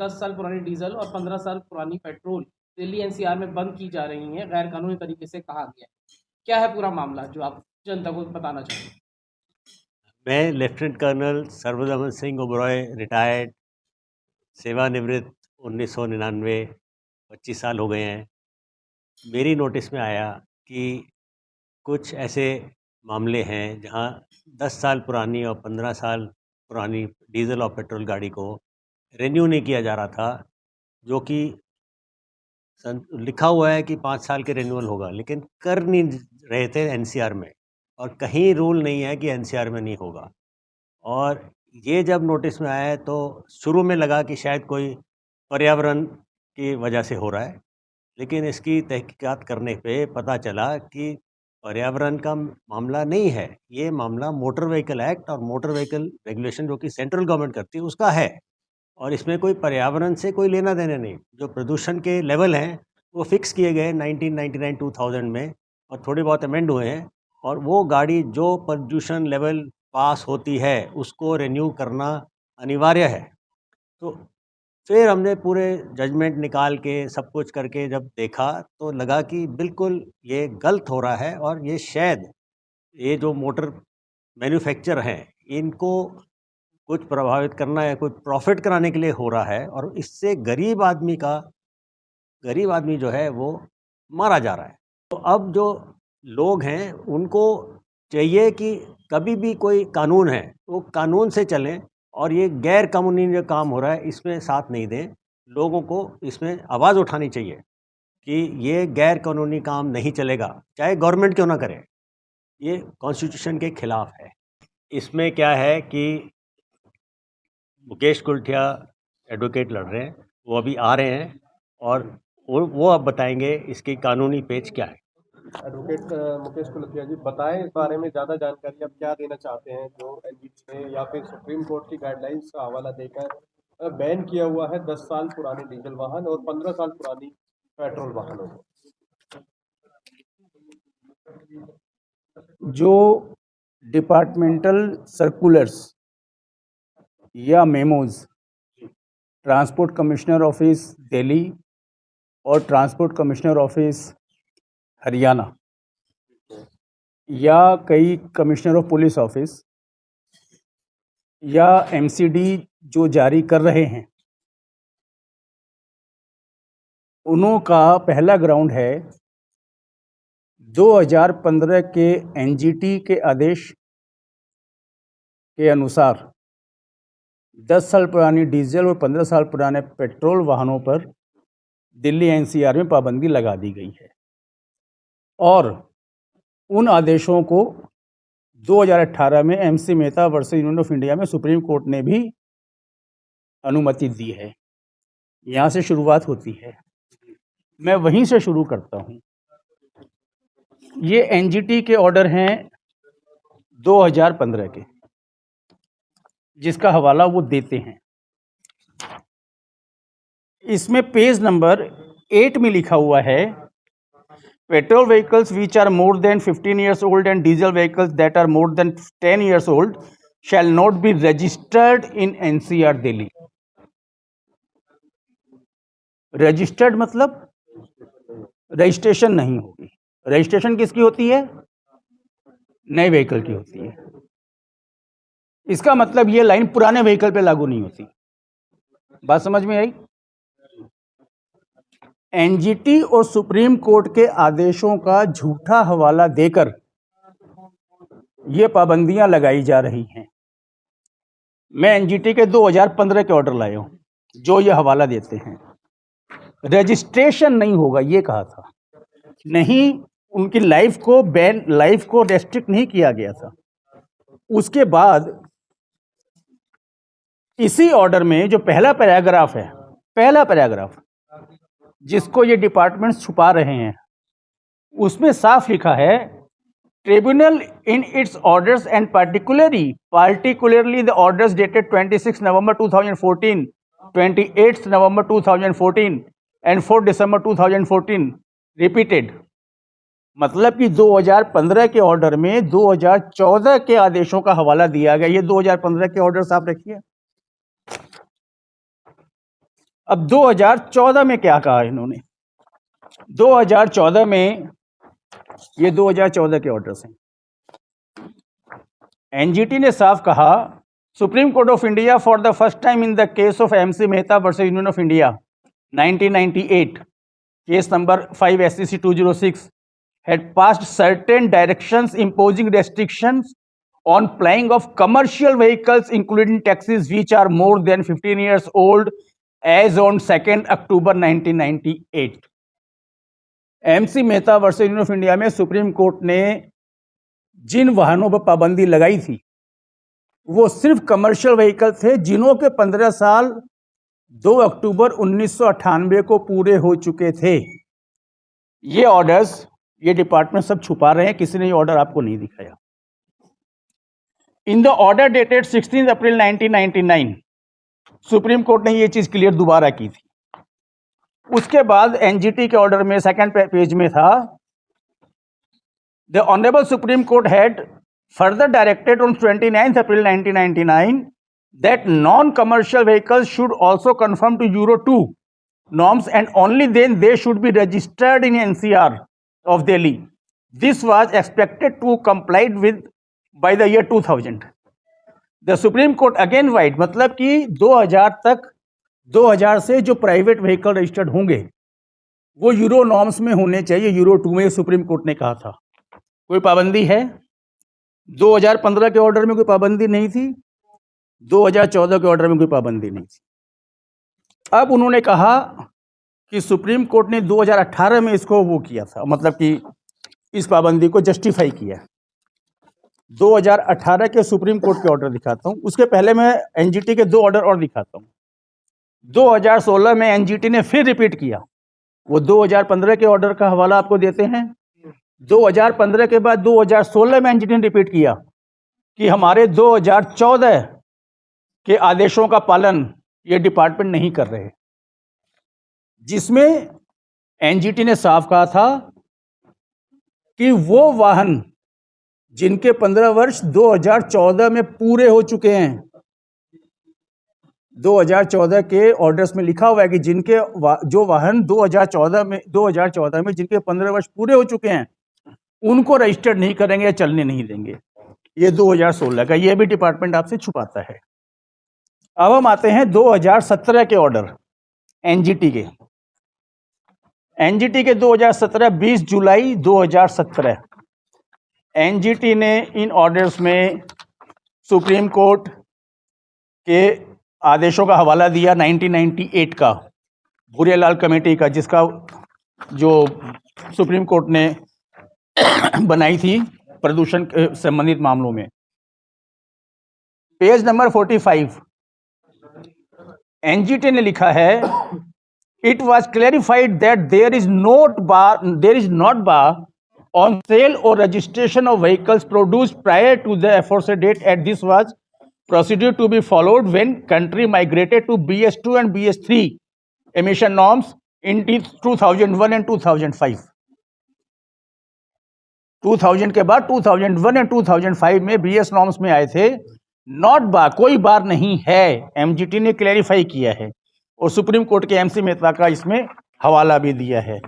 10 साल पुरानी डीजल और 15 साल पुरानी पेट्रोल दिल्ली एनसीआर में बंद की जा रही हैं, गैर कानूनी तरीके से कहा गया है। क्या है पूरा मामला जो आप जनता को बताना चाहेंगे? मैं lieutenant colonel Sarvadaman Singh Oberoi, retired, सेवानिवृत्त 1999, 25 साल हो गए हैं। मेरी नोटिस में आया कि कुछ ऐसे मामले हैं जहां 10 साल पुरानी और 15 साल पुरानी डीजल और पेट्रोल गाड़ी को रिन्यू नहीं किया जा रहा था, जो कि लिखा हुआ है कि 5 साल के रिन्यूअल होगा, लेकिन कर नहीं रहे थे एनसीआर में, और कहीं रूल नहीं है कि एनसीआर में नहीं होगा। और ये जब नोटिस में आया तो शुरू में लगा कि शायद कोई पर्यावरण की वजह से हो रहा है, लेकिन इसकी तहकीकात करने पे पता चला कि पर्यावरण का मामला नहीं है, ये मामला मोटर व्हीकल एक्ट और मोटर व्हीकल रेगुलेशन जो कि सेंट्रल गवर्नमेंट करती है उसका है, और इसमें कोई पर्यावरण से कोई लेना देना नहीं। जो प्रदूषण के लेवल हैं वो फिक्स किए गए 1999-2000 में, और थोड़े बहुत अमेंड हुए हैं, और वो गाड़ी जो प्रदूषण लेवल पास होती है उसको रिन्यू करना अनिवार्य है। तो फिर हमने पूरे जजमेंट निकाल के सब कुछ करके जब देखा तो लगा कि बिल्कुल ये गलत हो रहा है, और ये शायद ये जो मोटर मैन्युफैक्चर हैं इनको कुछ प्रभावित करना है, कुछ प्रॉफिट कराने के लिए हो रहा है, और इससे गरीब आदमी जो है वो मारा जा रहा है। तो अब जो लोग हैं उनको चाहिए कि कभी भी कोई कानून है वो कानून से चलें, और ये गैर कानूनी जो काम हो रहा है इसमें साथ नहीं दें। लोगों को इसमें आवाज़ उठानी चाहिए कि ये गैर कानूनी काम नहीं चलेगा, चाहे गवर्नमेंट क्यों ना करे, ये कॉन्स्टिट्यूशन के खिलाफ है। इसमें क्या है कि मुकेश कुलठिया एडवोकेट लड़ रहे हैं, वो अभी आ रहे हैं, और वो अब बताएंगे इसकी कानूनी पेच क्या है। एडवोकेट मुकेश कुलथिया जी, बताएं इस बारे में ज़्यादा जानकारी आप क्या देना चाहते हैं, जो एनजीटी ने या फिर सुप्रीम कोर्ट की गाइडलाइंस का हवाला देकर बैन किया हुआ है 10 साल पुराने डीजल वाहन और 15 साल पुरानी पेट्रोल वाहनों को। जो डिपार्टमेंटल सर्कुलर्स या memos transport commissioner office Delhi और ट्रांसपोर्ट कमिश्नर ऑफिस हरियाणा या कई कमिश्नर ऑफ पुलिस ऑफिस या एमसीडी जो जारी कर रहे हैं, उन्हों का पहला ग्राउंड है 2015 के एनजीटी के आदेश के अनुसार 10 साल पुरानी डीजल और 15 साल पुराने पेट्रोल वाहनों पर दिल्ली एनसीआर में पाबंदी लगा दी गई है, और उन आदेशों को 2018 में MC Mehta versus Union of India में सुप्रीम कोर्ट ने भी अनुमति दी है। यहाँ से शुरुआत होती है, मैं वहीं से शुरू करता हूँ। ये एनजीटी के ऑर्डर हैं 2015 के, जिसका हवाला वो देते हैं। इसमें पेज नंबर 8 में लिखा हुआ है, petrol vehicles which are more than 15 years old and diesel vehicles that are more than 10 years old shall not be registered in NCR Delhi. Registered मतलब रजिस्ट्रेशन नहीं होगी। रजिस्ट्रेशन किसकी होती है? नए व्हीकल की होती है। इसका मतलब ये लाइन पुराने व्हीकल पे लागू नहीं होती। बात समझ में आई? एनजीटी और सुप्रीम कोर्ट के आदेशों का झूठा हवाला देकर ये पाबंदियां लगाई जा रही हैं। मैं एनजीटी के 2015 के ऑर्डर लाया हूं जो ये हवाला देते हैं। रजिस्ट्रेशन नहीं होगा ये कहा था, नहीं, उनकी लाइफ को रेस्ट्रिक्ट नहीं किया गया था। उसके बाद इसी ऑर्डर में जो पहला पैराग्राफ जिसको ये डिपार्टमेंट छुपा रहे हैं, उसमें साफ लिखा है, tribunal in its orders and particularly the orders dated 26 November 2014, 28 November 2014 and 4 December 2014 repeated. मतलब कि 2015 के ऑर्डर में 2014 के आदेशों का हवाला दिया गया। ये 2015 के ऑर्डर्स आप रखिए। अब 2014 में क्या कहा इन्होंने? 2014 में, ये 2014 के ऑर्डर्स हैं, एनजीटी ने साफ कहा, supreme court of India for the first time in the case of MC Mehta versus Union of India 1998, case number 5 SCC 206, had passed certain directions imposing restrictions on flying of commercial vehicles including taxis which are more than 15 years old as on 2nd October 1998. MC Mehta versus Union of India में supreme court ने जिन वाहनों पर पाबंदी लगाई थी वो सिर्फ commercial vehicle थे जिन्हों के 15 साल 2 अक्टूबर 1998 को पूरे हो चुके थे। ये ऑर्डर्स ये डिपार्टमेंट सब छुपा रहे हैं, किसी ने ये ऑर्डर आपको नहीं दिखाया। In the order dated 16 April 1999 supreme court ने ये चीज क्लियर दोबारा की थी। उसके बाद एनजीटी के ऑर्डर में सेकंड पेज में था, the honourable Supreme Court had further directed on 29 April 1999 that non commercial vehicles should also confirm to Euro 2 norms and only then they should be registered in NCR of Delhi. This was expected to complied with by the year 2000. The Supreme Court again wide, मतलब कि 2000 तक 2000 से जो private vehicle registered होंगे वो euro norms में होने चाहिए, यूरो 2 में सुप्रीम कोर्ट ने कहा था। कोई पाबंदी है? 2015 के ऑर्डर में कोई पाबंदी नहीं थी, 2014 के ऑर्डर में कोई पाबंदी नहीं थी। अब उन्होंने कहा कि सुप्रीम कोर्ट ने 2018 में इसको वो किया था, मतलब कि इस पाबंदी को जस्टिफाई किया। 2018 के सुप्रीम कोर्ट के ऑर्डर दिखाता हूँ, उसके पहले मैं एनजीटी के 2 ऑर्डर और दिखाता हूँ। 2016 में एनजीटी ने फिर रिपीट किया, वो 2015 के ऑर्डर का हवाला आपको देते हैं। 2015 के बाद 2016 में एनजीटी ने रिपीट किया कि हमारे 2014 के आदेशों का पालन ये डिपार्टमेंट नहीं कर रहे, जिसमें एनजीटी ने साफ कहा था कि वो वाहन जिनके 15 वर्ष 2014 में पूरे हो चुके हैं, 2014 के ऑर्डर्स में लिखा हुआ है कि जिनके जो वाहन 2014 में जिनके 15 वर्ष पूरे हो चुके हैं उनको रजिस्टर्ड नहीं करेंगे या चलने नहीं देंगे। ये 2016 का, ये भी डिपार्टमेंट आपसे छुपाता है। अब हम आते हैं 2017 के ऑर्डर एनजीटी के। एनजीटी के 2017 20 जुलाई 2017 एनजीटी ने इन ऑर्डर्स में सुप्रीम कोर्ट के आदेशों का हवाला दिया 1998 का, भूरियालाल कमेटी का, जिसका जो सुप्रीम कोर्ट ने बनाई थी प्रदूषण के संबंधित मामलों में। पेज नंबर 45 एनजीटी ने लिखा है, it was clarified that there is not bar on sale or registration of vehicles produced prior to the aforesaid date at this was procedure to be followed when country migrated to BS2 and BS3 emission norms in 2001 and 2005। 2000 के बाद 2001 and 2005 में BS norms में आए थे। Not बार, कोई बार नहीं है, MGT ने क्लैरिफाई किया है और सुप्रीम कोर्ट के एमसी मेहता का इसमें हवाला भी दिया है।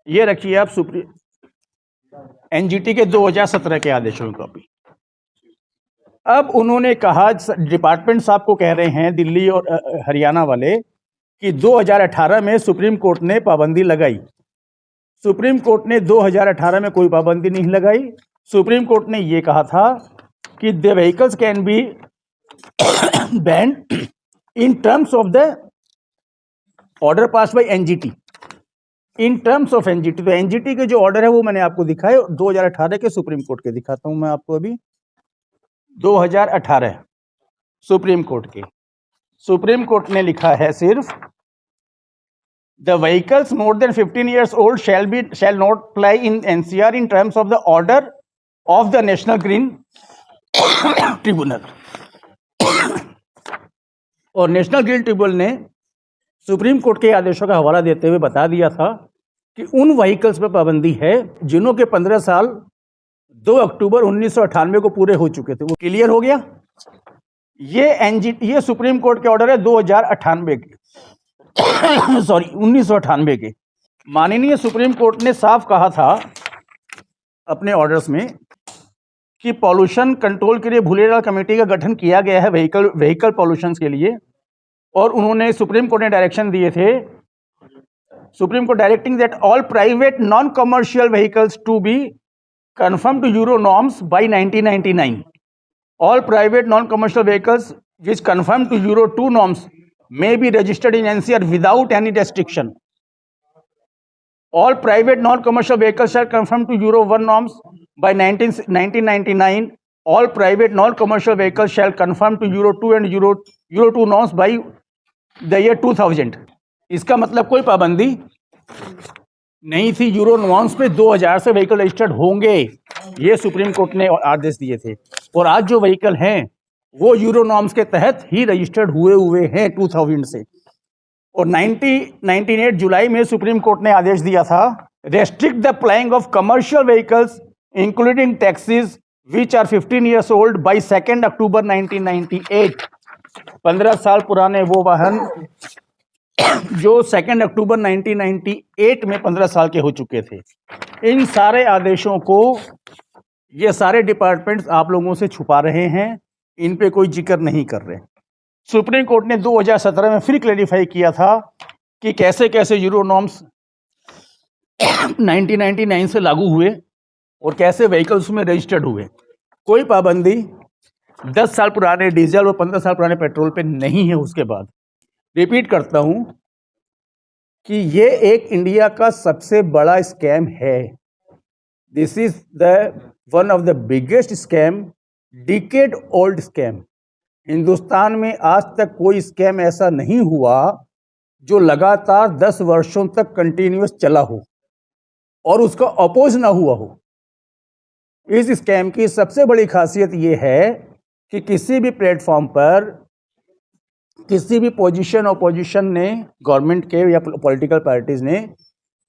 ये रखिए आप एनजीटी के 2017 के आदेशों की कॉपी। अब उन्होंने कहा, डिपार्टमेंट साहब को कह रहे हैं दिल्ली और हरियाणा वाले कि 2018 में सुप्रीम कोर्ट ने पाबंदी लगाई। सुप्रीम कोर्ट ने 2018 में कोई पाबंदी नहीं लगाई। सुप्रीम कोर्ट ने ये कहा था कि the vehicles can be banned in terms of the order pass by NGT, in terms of NGT. तो एनजीटी के जो ऑर्डर है वो मैंने आपको दिखाए, 2018 के सुप्रीम कोर्ट के दिखाता हूं मैं आपको अभी। 2018 सुप्रीम कोर्ट के, सुप्रीम कोर्ट ने लिखा है सिर्फ, the vehicles more than 15 years old shall not fly in NCR in terms of the order of the National Green tribunal. और नेशनल ग्रीन ट्रिब्यूनल ने सुप्रीम कोर्ट के आदेशों का हवाला देते हुए बता दिया था कि उन व्हीकल्स पर पाबंदी है जिन्हों के 15 साल 2 अक्टूबर 1998 को पूरे हो चुके थे। वो क्लियर हो गया। ये सुप्रीम कोर्ट के ऑर्डर है 2098 के। सॉरी 1998 के माननीय सुप्रीम कोर्ट ने साफ कहा था अपने ऑर्डर्स में कि पॉल्यूशन कंट्रोल के लिए भूलेलाल कमेटी का गठन किया गया है व्हीकल पॉल्यूशन के लिए, और उन्होंने सुप्रीम कोर्ट ने डायरेक्शन दिए थे, Supreme Court directing that all private non commercial vehicles to be confirm to Euro norms by 1999. All private non-commercial vehicles which conform to Euro 2 norms may be registered in NCR without any restriction. All private non-commercial vehicles shall conform to Euro 1 norms by 1999. All private non-commercial vehicles shall conform to Euro 2 and Euro 2 norms by the year 2000. इसका मतलब कोई पाबंदी नहीं थी, euro norms पे 2000 से vehicle registered होंगे, ये सुप्रीम कोर्ट ने आदेश दिए थे। और आज जो व्हीकल हैं वो यूरो नॉर्म्स के तहत ही रजिस्टर्ड हुए हैं 2000 से। और 1998 जुलाई में सुप्रीम कोर्ट ने आदेश दिया था, restrict the flying of commercial vehicles including taxis which are 15 years old by 2 October 1998। 15 साल पुराने वो वाहन जो 2 अक्टूबर 1998 में 15 साल के हो चुके थे। इन सारे आदेशों को ये सारे डिपार्टमेंट्स आप लोगों से छुपा रहे हैं, इन पे कोई जिक्र नहीं कर रहे। सुप्रीम कोर्ट ने 2017 में फिर क्लैरिफाई किया था कि कैसे कैसे यूरो नॉर्म्स 1999 से लागू हुए और कैसे व्हीकल्स में रजिस्टर्ड हुए। कोई पाबंदी 10 साल पुराने डीजल और 15 साल पुराने पेट्रोल पे नहीं है। उसके बाद रिपीट करता हूं कि ये एक इंडिया का सबसे बड़ा स्कैम है। This is the one of the biggest scam, decade old scam. Hindustan में आज तक कोई स्कैम ऐसा नहीं हुआ जो लगातार 10 वर्षों तक कंटिन्यूस चला हो और उसका अपोज ना हुआ हो। इस स्कैम की सबसे बड़ी खासियत ये है कि किसी भी प्लेटफॉर्म पर किसी भी अपोजिशन ने, गवर्नमेंट के या पॉलिटिकल पार्टीज ने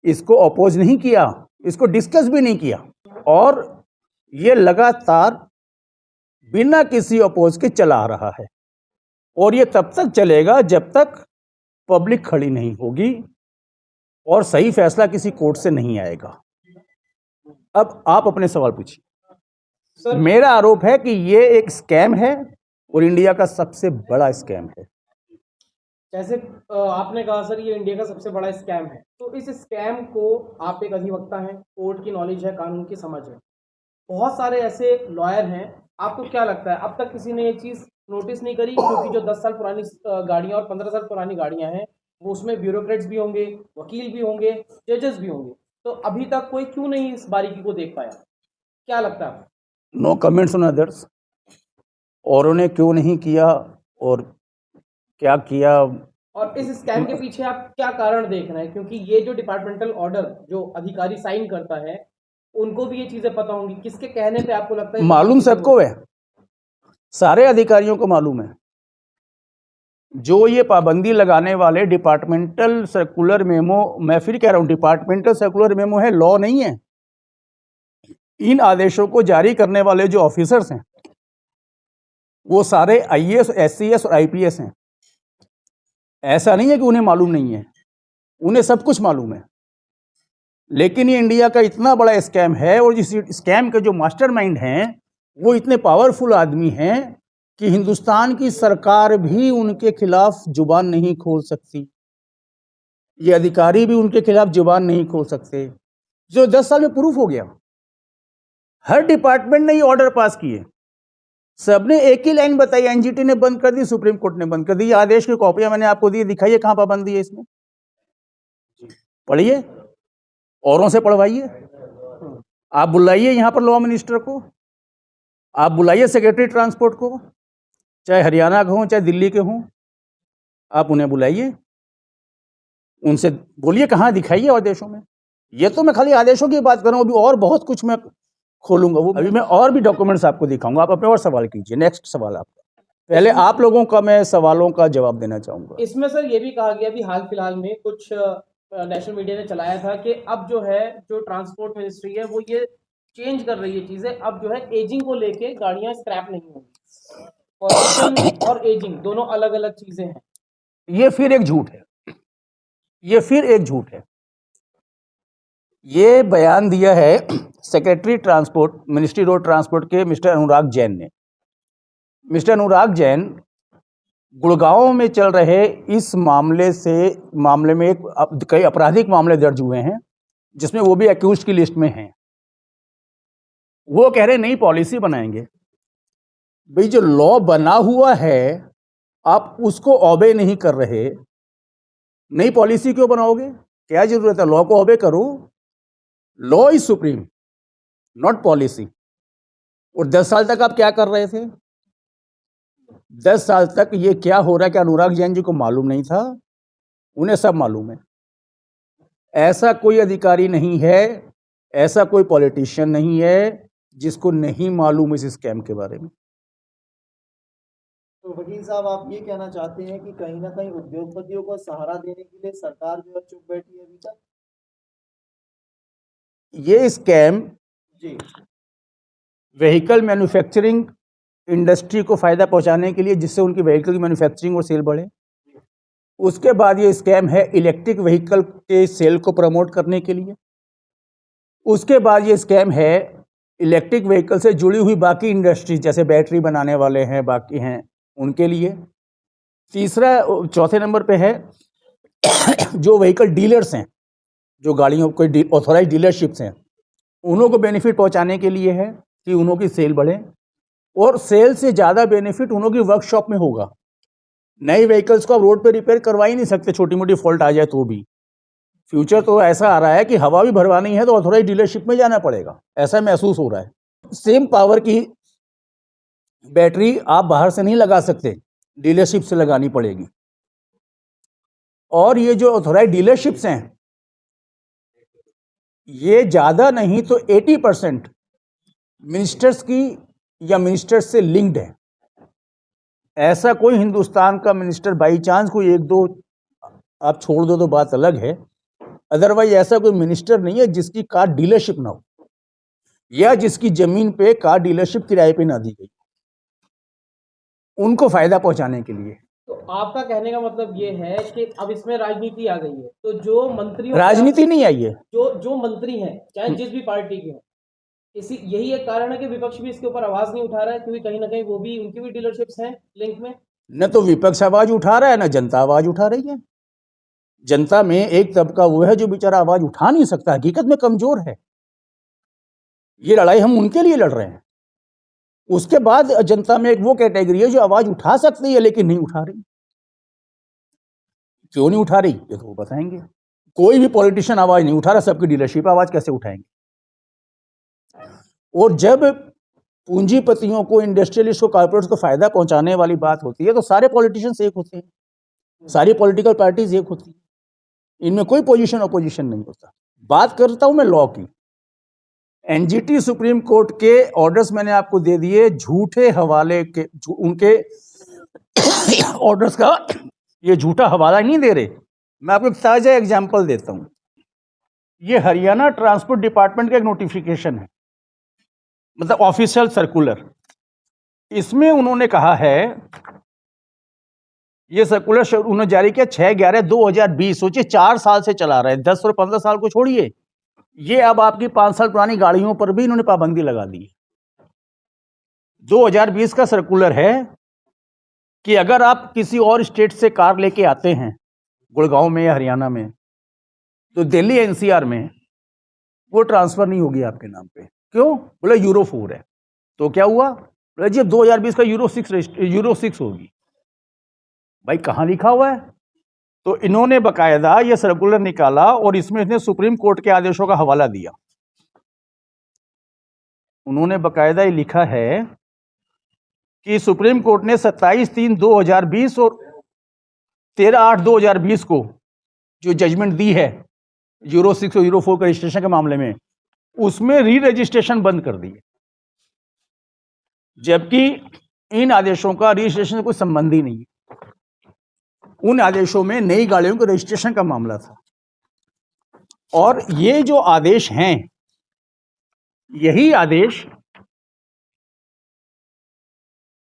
इसको अपोज नहीं किया, इसको डिस्कस भी नहीं किया, और ये लगातार बिना किसी अपोज के चला आ रहा है। और ये तब तक चलेगा जब तक पब्लिक खड़ी नहीं होगी और सही फैसला किसी कोर्ट से नहीं आएगा। अब आप अपने सवाल पूछिए। मेरा आरोप है कि ये एक स्कैम है और इंडिया का सबसे बड़ा स्कैम है। जैसे आपने कहा सर ये इंडिया का सबसे बड़ा स्कैम है, तो इस स्कैम को, आप एक अधिवक्ता हैं, कोर्ट की नॉलेज है, कानून की समझ है, बहुत सारे ऐसे लॉयर हैं, आपको क्या लगता है अब तक किसी ने ये चीज़ नोटिस नहीं करी? क्योंकि जो 10 साल पुरानी गाड़ियाँ और 15 साल पुरानी गाड़ियाँ हैं वो उसमें ब्यूरोक्रेट्स भी होंगे, वकील भी होंगे, जजेस भी होंगे, तो अभी तक कोई क्यों नहीं इस बारीकी को देख पाया? क्या लगता है? No comments on others. औरों ने क्यों नहीं किया और क्या किया, और इस स्कैम के पीछे आप क्या कारण देख रहे हैं? क्योंकि ये जो डिपार्टमेंटल ऑर्डर जो अधिकारी साइन करता है उनको भी ये चीजें पता होंगी, किसके कहने पे आपको लगता है? मालूम सबको है, सारे अधिकारियों को मालूम है। जो ये पाबंदी लगाने वाले डिपार्टमेंटल सर्कुलर मेमो, मैं फिर कह रहा हूं डिपार्टमेंटल सर्कुलर मेमो है, लॉ नहीं है। इन आदेशों को जारी करने वाले जो ऑफिसर्स हैं वो सारे आईएएस, एससीएस और आईपीएस हैं। ऐसा नहीं है कि उन्हें मालूम नहीं है, उन्हें सब कुछ मालूम है। लेकिन ये इंडिया का इतना बड़ा स्कैम है और इस स्कैम के जो मास्टरमाइंड हैं वो इतने पावरफुल आदमी हैं कि हिंदुस्तान की सरकार भी उनके खिलाफ जुबान नहीं खोल सकती, ये अधिकारी भी उनके खिलाफ जुबान नहीं खोल सकते, जो 10 साल में प्रूफ हो गया। हर डिपार्टमेंट ने ये ऑर्डर पास किए, सबने एक ही लाइन बताई, एनजीटी ने बंद कर दी, सुप्रीम कोर्ट ने बंद कर दी। आदेश की कॉपियां मैंने आपको दी, दिखाइए कहां पाबंदी है इसमें, पढ़िए, औरों से पढ़वाइए। आप बुलाइए यहां पर लॉ मिनिस्टर को, आप बुलाइए सेक्रेटरी ट्रांसपोर्ट को, चाहे हरियाणा के हों चाहे दिल्ली के हों, आप उन्हें बुलाइए, उनसे बोलिए कहाँ दिखाइए आदेशों में। ये तो मैं खाली आदेशों की बात कर रहा हूँ, अभी और बहुत कुछ मैं खोलूंगा, वो अभी मैं और भी डॉक्यूमेंट्स आपको दिखाऊंगा। आप अपने और सवाल कीजिए, नेक्स्ट सवाल आपका। पहले आप लोगों का मैं सवालों का जवाब देना चाहूंगा। इसमें सर ये भी कहा गया भी हाल फिलहाल में कुछ नेशनल मीडिया ने चलाया था कि अब जो है जो ट्रांसपोर्ट मिनिस्ट्री है वो ये चेंज कर रही है चीजें, अब जो है एजिंग को लेके गाड़ियां स्क्रैप नहीं होंगी। पॉल्यूशन और एजिंग दोनों अलग अलग चीजें हैं। ये फिर एक झूठ है। ये फिर एक झूठ है। ये बयान दिया है secretary transport, ministry road transport के मिस्टर अनुराग जैन ने। मिस्टर अनुराग जैन गुड़गांव में चल रहे इस मामले में कई आपराधिक मामले दर्ज हुए हैं, जिसमें वो भी एक्यूज्ड की लिस्ट में हैं। वो कह रहे नई पॉलिसी बनाएंगे। भाई, जो लॉ बना हुआ है आप उसको ऑबे नहीं कर रहे, नई पॉलिसी क्यों बनाओगे? क्या जरूरत है? लॉ को ऑबे करो। Law is supreme, not policy. और 10 साल तक आप क्या कर रहे थे? 10 साल तक ये क्या हो रहा है कि अनुराग जैन जी को मालूम नहीं था? उन्हें सब मालूम है। ऐसा कोई अधिकारी नहीं है, ऐसा कोई पॉलिटिशियन नहीं है जिसको नहीं मालूम इस स्कैम के बारे में। तो वकील साहब, आप ये कहना चाहते हैं कि कहीं ना कहीं उद्योगपतियों को सहारा देने के लिए सरकार जो है चुप बैठी है अभी तक? ये स्कैम जी। व्हीकल मैन्युफैक्चरिंग इंडस्ट्री को फायदा पहुंचाने के लिए, जिससे उनकी व्हीकल की मैन्युफैक्चरिंग और सेल बढ़े। उसके बाद ये स्कैम है इलेक्ट्रिक व्हीकल के सेल को प्रमोट करने के लिए। उसके बाद ये स्कैम है इलेक्ट्रिक व्हीकल से जुड़ी हुई बाकी इंडस्ट्रीज, जैसे बैटरी बनाने वाले हैं, बाकी हैं, उनके लिए। चौथे नंबर पे है जो व्हीकल डीलर्स हैं, जो गाड़ियों कोई ऑथोराइज डीलरशिप्स हैं, उन्हों को बेनिफिट पहुंचाने के लिए है कि उन्हों की सेल बढ़े। और सेल से ज़्यादा बेनिफिट उन्हों की वर्कशॉप में होगा। नए व्हीकल्स को आप रोड पे रिपेयर करवा ही नहीं सकते, छोटी मोटी फॉल्ट आ जाए तो भी। फ्यूचर तो ऐसा आ रहा है कि हवा भी भरवानी है तो ऑथोराइज डीलरशिप में जाना पड़ेगा, ऐसा महसूस हो रहा है। सेम पावर की बैटरी आप बाहर से नहीं लगा सकते, डीलरशिप से लगानी पड़ेगी। और ये जो ऑथोराइज डीलरशिप्स हैं, ये ज़्यादा नहीं तो 80% मिनिस्टर्स की या मिनिस्टर्स से लिंक्ड है। ऐसा कोई हिंदुस्तान का मिनिस्टर, बाई चांस कोई एक दो आप छोड़ दो तो बात अलग है, अदरवाइज ऐसा कोई मिनिस्टर नहीं है जिसकी कार डीलरशिप ना हो या जिसकी जमीन पे कार डीलरशिप किराए पे ना दी गई, उनको फायदा पहुंचाने के लिए। तो आपका कहने का मतलब ये है कि अब इसमें राजनीति आ गई है, तो जो मंत्री राजनीति नहीं आई है। जो मंत्री हैं, चाहे जिस भी पार्टी के हों, यही एक कारण है कि विपक्ष भी इसके ऊपर आवाज नहीं उठा रहा है, क्योंकि कहीं ना कहीं वो भी, उनकी भी डीलरशिप्स हैं लिंक में। न तो विपक्ष आवाज उठा रहा है, न जनता आवाज उठा रही है। जनता में एक तबका वो है जो बेचारा आवाज उठा नहीं सकता, हकीकत में कमजोर है। ये लड़ाई हम उनके लिए लड़ रहे हैं। उसके बाद जनता में एक वो कैटेगरी है जो आवाज उठा सकती है लेकिन नहीं उठा रही। क्यों नहीं उठा रही ये तो वो बताएंगे। कोई भी पॉलिटिशियन आवाज नहीं उठा रहा, सबकी डीलरशिप आवाज कैसे उठाएंगे? और जब पूंजीपतियों को, इंडस्ट्रियलिस्ट को, कॉर्पोरेट्स को फायदा पहुंचाने वाली बात होती है तो सारे पॉलिटिशियंस एक होते हैं, सारी पॉलिटिकल पार्टीज एक होती है, इनमें कोई पोजीशन अपोजिशन नहीं होता। बात करता हूं मैं लॉ की। एनजीटी सुप्रीम कोर्ट के ऑर्डर्स मैंने आपको दे दिए, झूठे हवाले के, उनके ऑर्डर्स का ये झूठा हवाला नहीं दे रहे। मैं आपको एक ताजा एग्जांपल देता हूं। ये हरियाणा ट्रांसपोर्ट डिपार्टमेंट का एक नोटिफिकेशन है, मतलब ऑफिशियल सर्कुलर। इसमें उन्होंने कहा है, ये सर्कुलर उन्होंने जारी किया 6/11/2020। सोचिए 4 साल से चला रहा है, 10 और 15 साल को छोड़िए, ये अब आपकी 5 साल पुरानी गाड़ियों पर भी इन्होंने पाबंदी लगा दी है। 2020 का सर्कुलर है कि अगर आप किसी और स्टेट से कार लेके आते हैं गुड़गांव में या हरियाणा में, तो दिल्ली एनसीआर में वो ट्रांसफर नहीं होगी आपके नाम पे। क्यों? बोले यूरो 4 है। तो क्या हुआ? बोले जी 2020 का यूरो 6 होगी। भाई कहाँ लिखा हुआ है? तो इन्होंने बकायदा ये सर्कुलर निकाला और इसमें इसने सुप्रीम कोर्ट के आदेशों का हवाला दिया। उन्होंने बकायदा ये लिखा है कि सुप्रीम कोर्ट ने 27/3/2020 और 13/8/2020 को जो जजमेंट दी है यूरो 6 और यूरो 4 का रजिस्ट्रेशन के मामले में, उसमें री रजिस्ट्रेशन बंद कर दी है, जबकि इन आदेशों का रजिस्ट्रेशन से कोई संबंध ही नहीं है। उन आदेशों में नई गाड़ियों के रजिस्ट्रेशन का मामला था। और ये जो आदेश हैं, यही आदेश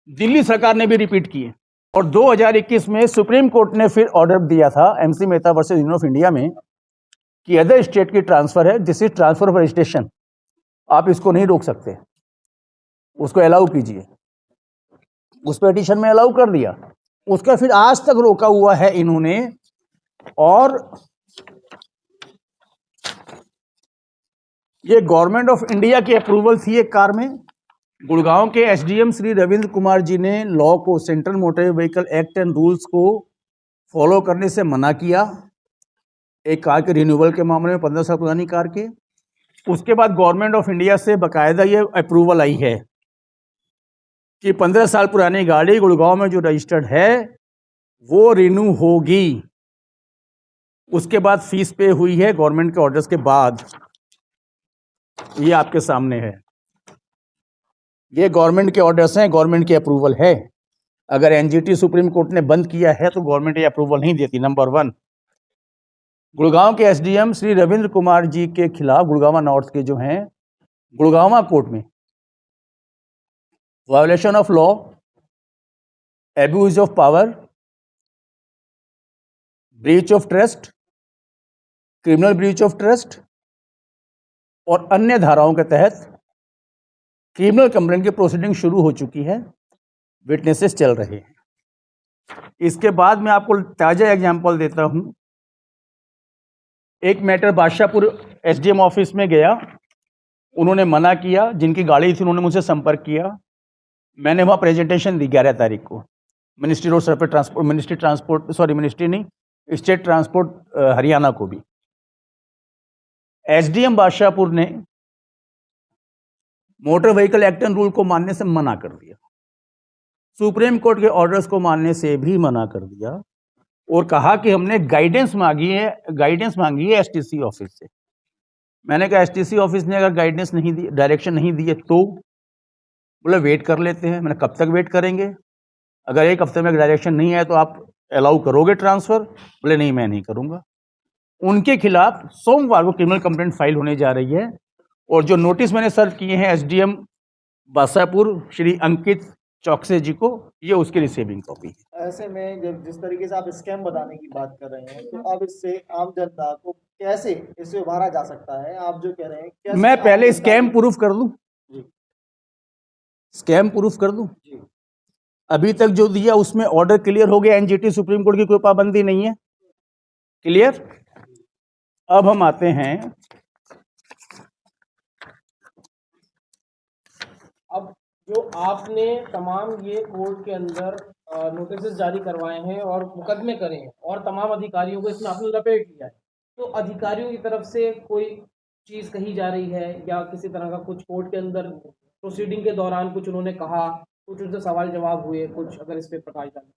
दिल्ली सरकार ने भी रिपीट किए। और 2021 में सुप्रीम कोर्ट ने फिर ऑर्डर दिया था MC Mehta versus Union of India में कि अदर स्टेट की ट्रांसफर है, this is transfer of registration, आप इसको नहीं रोक सकते, उसको अलाउ कीजिए। उस पिटीशन में अलाउ कर दिया, उसका फिर आज तक रोका हुआ है इन्होंने। और ये गवर्नमेंट ऑफ इंडिया की अप्रूवल थी एक कार में। गुड़गांव के SDM श्री रविंद्र कुमार जी ने लॉ को, central motor vehicle act and rules को फॉलो करने से मना किया एक कार के रिन्यूअल के मामले में, 15 साल पुरानी कार के। उसके बाद गवर्नमेंट ऑफ इंडिया से बाकायदा ये अप्रूवल आई है कि 15 साल पुरानी गाड़ी गुड़गांव में जो रजिस्टर्ड है वो रिन्यू होगी। उसके बाद फीस पे हुई है गवर्नमेंट के ऑर्डर्स के बाद। ये आपके सामने है, ये गवर्नमेंट के ऑर्डर्स हैं, गवर्नमेंट की अप्रूवल है। अगर NGT सुप्रीम कोर्ट ने बंद किया है तो गवर्नमेंट ये अप्रूवल नहीं देती। नंबर 1, गुड़गांव के SDM श्री रविंद्र कुमार जी के खिलाफ गुड़गांव नॉर्थ के जो हैं गुड़गांव कोर्ट में violation of law, abuse of power, breach of trust, criminal breach of trust और अन्य धाराओं के तहत क्रिमिनल कंप्लेंट की प्रोसीडिंग शुरू हो चुकी है, विटनेसेस चल रहे हैं। इसके बाद मैं आपको ताज़ा एग्जांपल देता हूं। एक मैटर बादशाहपुर SDM ऑफिस में गया, उन्होंने मना किया, जिनकी गाड़ी थी उन्होंने मुझसे संपर्क किया, मैंने वहाँ प्रेजेंटेशन दी 11 तारीख को ministry road surface transport, ministry नहीं, स्टेट ट्रांसपोर्ट हरियाणा को भी। SDM बादशाहपुर ने motor vehicle act and rule को मानने से मना कर दिया, सुप्रीम कोर्ट के ऑर्डर्स को मानने से भी मना कर दिया और कहा कि हमने गाइडेंस मांगी है STC ऑफिस से। मैंने कहा STC ऑफिस ने अगर गाइडेंस नहीं दी, डायरेक्शन नहीं दी है तो बोले वेट कर लेते हैं। मैंने कब तक वेट करेंगे, अगर एक हफ्ते में डायरेक्शन नहीं आया तो आप अलाउ करोगे ट्रांसफर? बोले नहीं, मैं नहीं करूंगा। उनके खिलाफ सोमवार को क्रिमिनल कंप्लेंट फाइल होने जा रही है और जो नोटिस मैंने सर्व किए हैं SDM बादशाहपुर श्री अंकित चौकसे जी को, ये उसकी रिसीविंग कॉपी है। ऐसे में जब जिस तरीके से आप स्कैम बताने की बात कर रहे हैं, तो अब इससे आम जनता को कैसे इससे उभारा जा सकता है? आप जो कह रहे हैं कैसे मैं पहले आम जनता स्कैम को- प्रूफ कर दूं, स्कैम प्रूफ कर दूं। जी। अभी तक जो दिया उसमें ऑर्डर क्लियर हो गया, NGT सुप्रीम कोर्ट की कोई पाबंदी नहीं है, क्लियर। अब हम आते हैं, अब जो आपने तमाम ये कोर्ट के अंदर नोटिस जारी करवाए हैं और मुकदमे करे हैं और तमाम अधिकारियों को इसमें आपने लपेट लिया है, तो अधिकारियों की तरफ से कोई चीज़ कही जा रही है या किसी तरह का कुछ कोर्ट के अंदर प्रोसीडिंग के दौरान कुछ उन्होंने कहा, कुछ उनसे सवाल जवाब हुए, कुछ अगर इस पर प्रकाश डालें?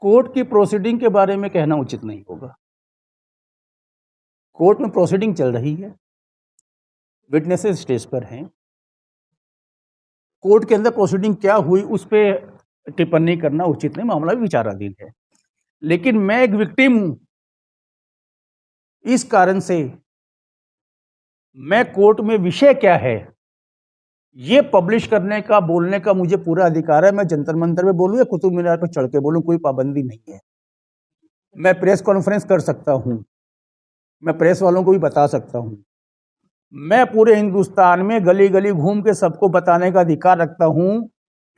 कोर्ट की प्रोसीडिंग के बारे में कहना उचित नहीं होगा। कोर्ट में प्रोसीडिंग चल रही है, विटनेसेस स्टेज पर हैं, कोर्ट के अंदर प्रोसीडिंग क्या हुई उस पर टिप्पणी करना उचित नहीं, मामला भी विचाराधीन है। लेकिन मैं एक विक्टिम हूं, इस कारण से मैं कोर्ट में विषय क्या है ये पब्लिश करने का, बोलने का मुझे पूरा अधिकार है। मैं जंतर मंतर में बोलूं या कुतुब मीनार पर चढ़ के बोलूं, कोई पाबंदी नहीं है। मैं प्रेस कॉन्फ्रेंस कर सकता हूं, मैं प्रेस वालों को भी बता सकता हूं, मैं पूरे हिंदुस्तान में गली गली घूम के सबको बताने का अधिकार रखता हूं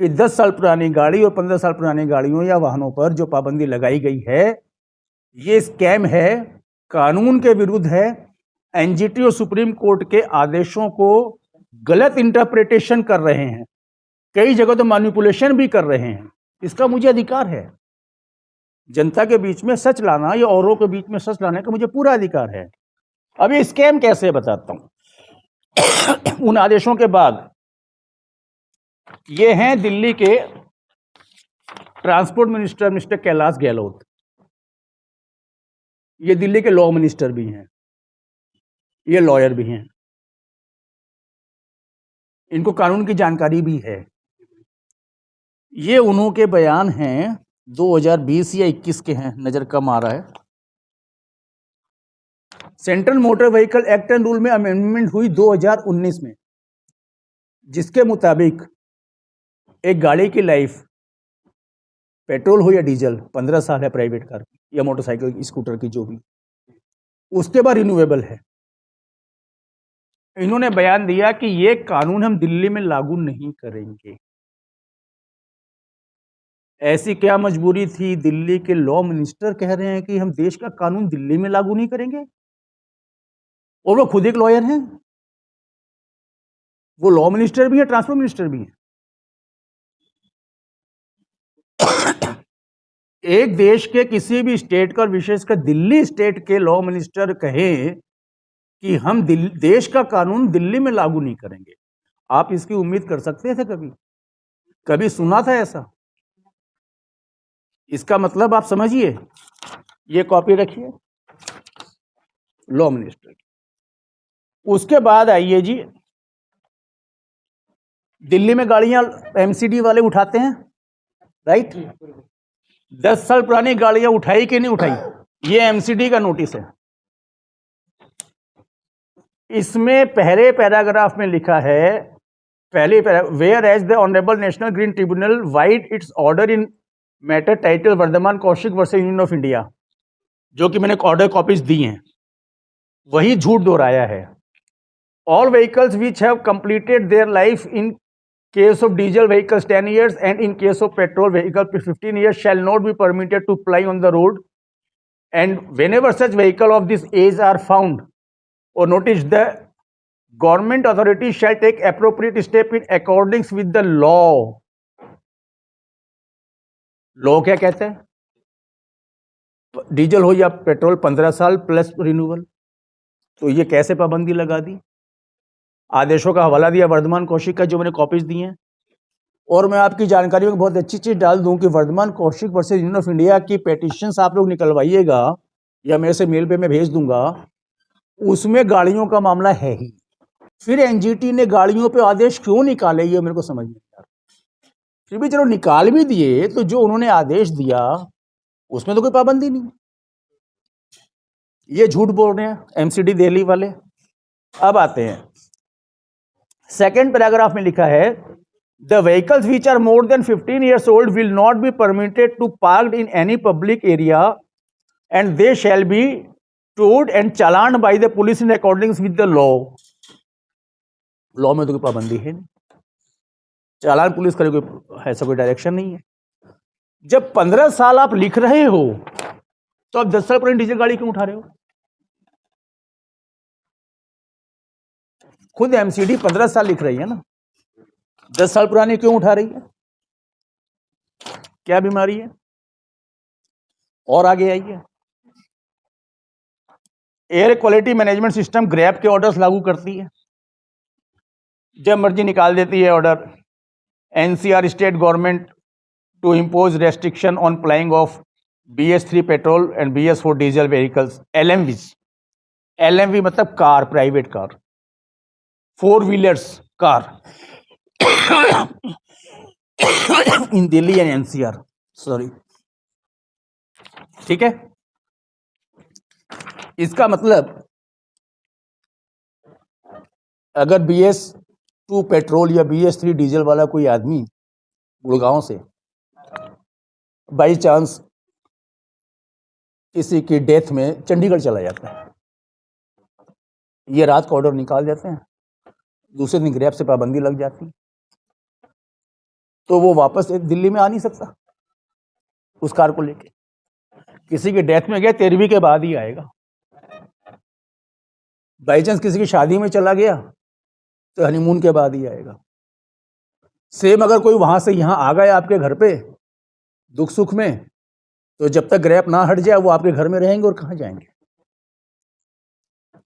कि 10 साल पुरानी गाड़ी और 15 साल पुरानी गाड़ियों या वाहनों पर जो पाबंदी लगाई गई है ये स्कैम है, कानून के विरुद्ध है। NGT और सुप्रीम कोर्ट के आदेशों को गलत इंटरप्रिटेशन कर रहे हैं, कई जगह तो मैनिपुलेशन भी कर रहे हैं। इसका मुझे अधिकार है, जनता के बीच में सच लाना या औरों के बीच में सच लाने का मुझे पूरा अधिकार है। अब ये स्कैम कैसे बताता हूं। उन आदेशों के बाद ये हैं दिल्ली के transport minister mister Kailash Gehlot, ये दिल्ली के लॉ मिनिस्टर भी हैं, ये लॉयर भी हैं, इनको कानून की जानकारी भी है। ये उन्हों के बयान हैं 2020 या 21 के हैं, नजर कम आ रहा है। Central motor vehicle act and rule में अमेंडमेंट हुई 2019 में, जिसके मुताबिक एक गाड़ी की लाइफ पेट्रोल हो या डीजल 15 साल है प्राइवेट कार की या मोटरसाइकिल स्कूटर की जो भी, उसके बाद रिन्यूएबल है। इन्होंने बयान दिया कि ये कानून हम दिल्ली में लागू नहीं करेंगे। ऐसी क्या मजबूरी थी? दिल्ली के लॉ मिनिस्टर कह रहे हैं कि हम देश का कानून दिल्ली में लागू नहीं करेंगे, और वो खुद एक लॉयर हैं। वो लॉ मिनिस्टर भी है, ट्रांसपोर्ट मिनिस्टर भी है। एक देश के किसी भी स्टेट का, विशेषकर दिल्ली स्टेट के लॉ मिनिस्टर कहें कि हम देश का कानून दिल्ली में लागू नहीं करेंगे, आप इसकी उम्मीद कर सकते थे? कभी सुना था ऐसा? इसका मतलब आप समझिए, ये कॉपी रखिए लॉ मिनिस्टर की। उसके बाद आइए जी, दिल्ली में गाड़ियां एमसीडी वाले उठाते हैं, राइट? 10 साल पुरानी गाड़ियां उठाई कि नहीं उठाई, ये एमसीडी का नोटिस है। इसमें पहले पैराग्राफ में लिखा है, whereas the honourable National Green Tribunal vide its order in matter title Vardhaman Kaushik versus Union of India, जो कि मैंने ऑर्डर कॉपीज दी हैं, वही झूठ दोहराया है। All vehicles which have completed their life in case of diesel vehicles 10 years and in case of petrol vehicle 15 years shall not be permitted to ply on the road, and whenever such vehicle of this age are found or noticed, the government authority shall take appropriate step in accordance with the law. Law क्या कहता है? Diesel हो या petrol 15 साल plus renewal. तो ये कैसे पाबंदी लगा दी? आदेशों का हवाला दिया वर्धमान कौशिक का, जो मैंने कॉपीज दी हैं। और मैं आपकी जानकारी में बहुत अच्छी चीज डाल दूं कि Vardhaman Kaushik versus Union of India की पेटिशंस आप लोग निकलवाइएगा, या मेरे से मेल पे मैं भेज दूंगा, उसमें गाड़ियों का मामला है ही। फिर एनजीटी ने गाड़ियों पे आदेश क्यों निकाले, ये मेरे को समझ नहीं आ रहा। फिर भी चलो निकाल भी दिए, तो जो उन्होंने आदेश दिया उसमें तो कोई पाबंदी नहीं। ये झूठ बोल रहे हैं एमसीडी दिल्ली वाले। अब आते हैं, सेकेंड पैराग्राफ में लिखा है, the vehicles which are more than 15 years old will not be permitted to parked in any public area and they shall be towed and challan by the police in according with the law. Law में तो कोई पाबंदी है नहीं, चालान police करे, कोई ऐसा कोई डायरेक्शन नहीं है। जब 15 साल आप लिख रहे हो, तो आप 10 साल पुरानी डीजल गाड़ी क्यों उठा रहे हो? खुद एमसीडी 15 साल लिख रही है ना, 10 साल पुरानी क्यों उठा रही है? क्या बीमारी है? और आगे आइए, air quality management system GRAP के ऑर्डर्स लागू करती है, जब मर्जी निकाल देती है order. NCR state government to impose restriction on plying of BS3 petrol and BS4 diesel vehicles, LMV मतलब car, private car, 4 wheelers car in Delhi and NCR, sorry, ठीक है। इसका मतलब अगर BS2 पेट्रोल या BS3 डीजल वाला कोई आदमी गुड़गांव से बाई चांस किसी की डेथ में चंडीगढ़ चला जाता है, ये रात का ऑर्डर निकाल देते हैं, दूसरे दिन ग्रैब से पाबंदी लग जाती, तो वो वापस दिल्ली में आ नहीं सकता उस कार को लेके। किसी की डेथ में गया 13वीं के बाद ही आएगा। बाई चांस किसी की शादी में चला गया तो हनीमून के बाद ही आएगा। सेम अगर कोई वहां से यहाँ आ गया आपके घर पे दुख सुख में, तो जब तक ग्रैब ना हट जाए वो आपके घर में रहेंगे और कहाँ जाएंगे?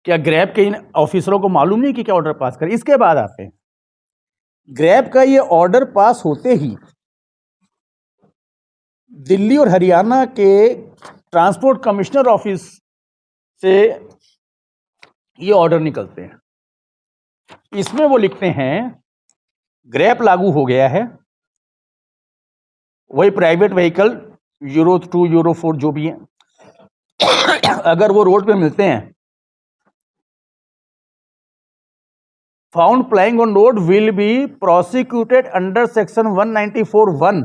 क्या ग्रैब के इन ऑफिसरों को मालूम नहीं कि क्या ऑर्डर पास करें? इसके बाद आते हैं, ग्रैब का ये ऑर्डर पास होते ही दिल्ली और हरियाणा के ट्रांसपोर्ट कमिश्नर ऑफिस से ये ऑर्डर निकलते हैं। इसमें वो लिखते हैं ग्रैब लागू हो गया है, वही प्राइवेट व्हीकल Euro 2 Euro 4 जो भी है, अगर वो रोड पे मिलते हैं, found प्लाइंग on road will be prosecuted under section 194(1)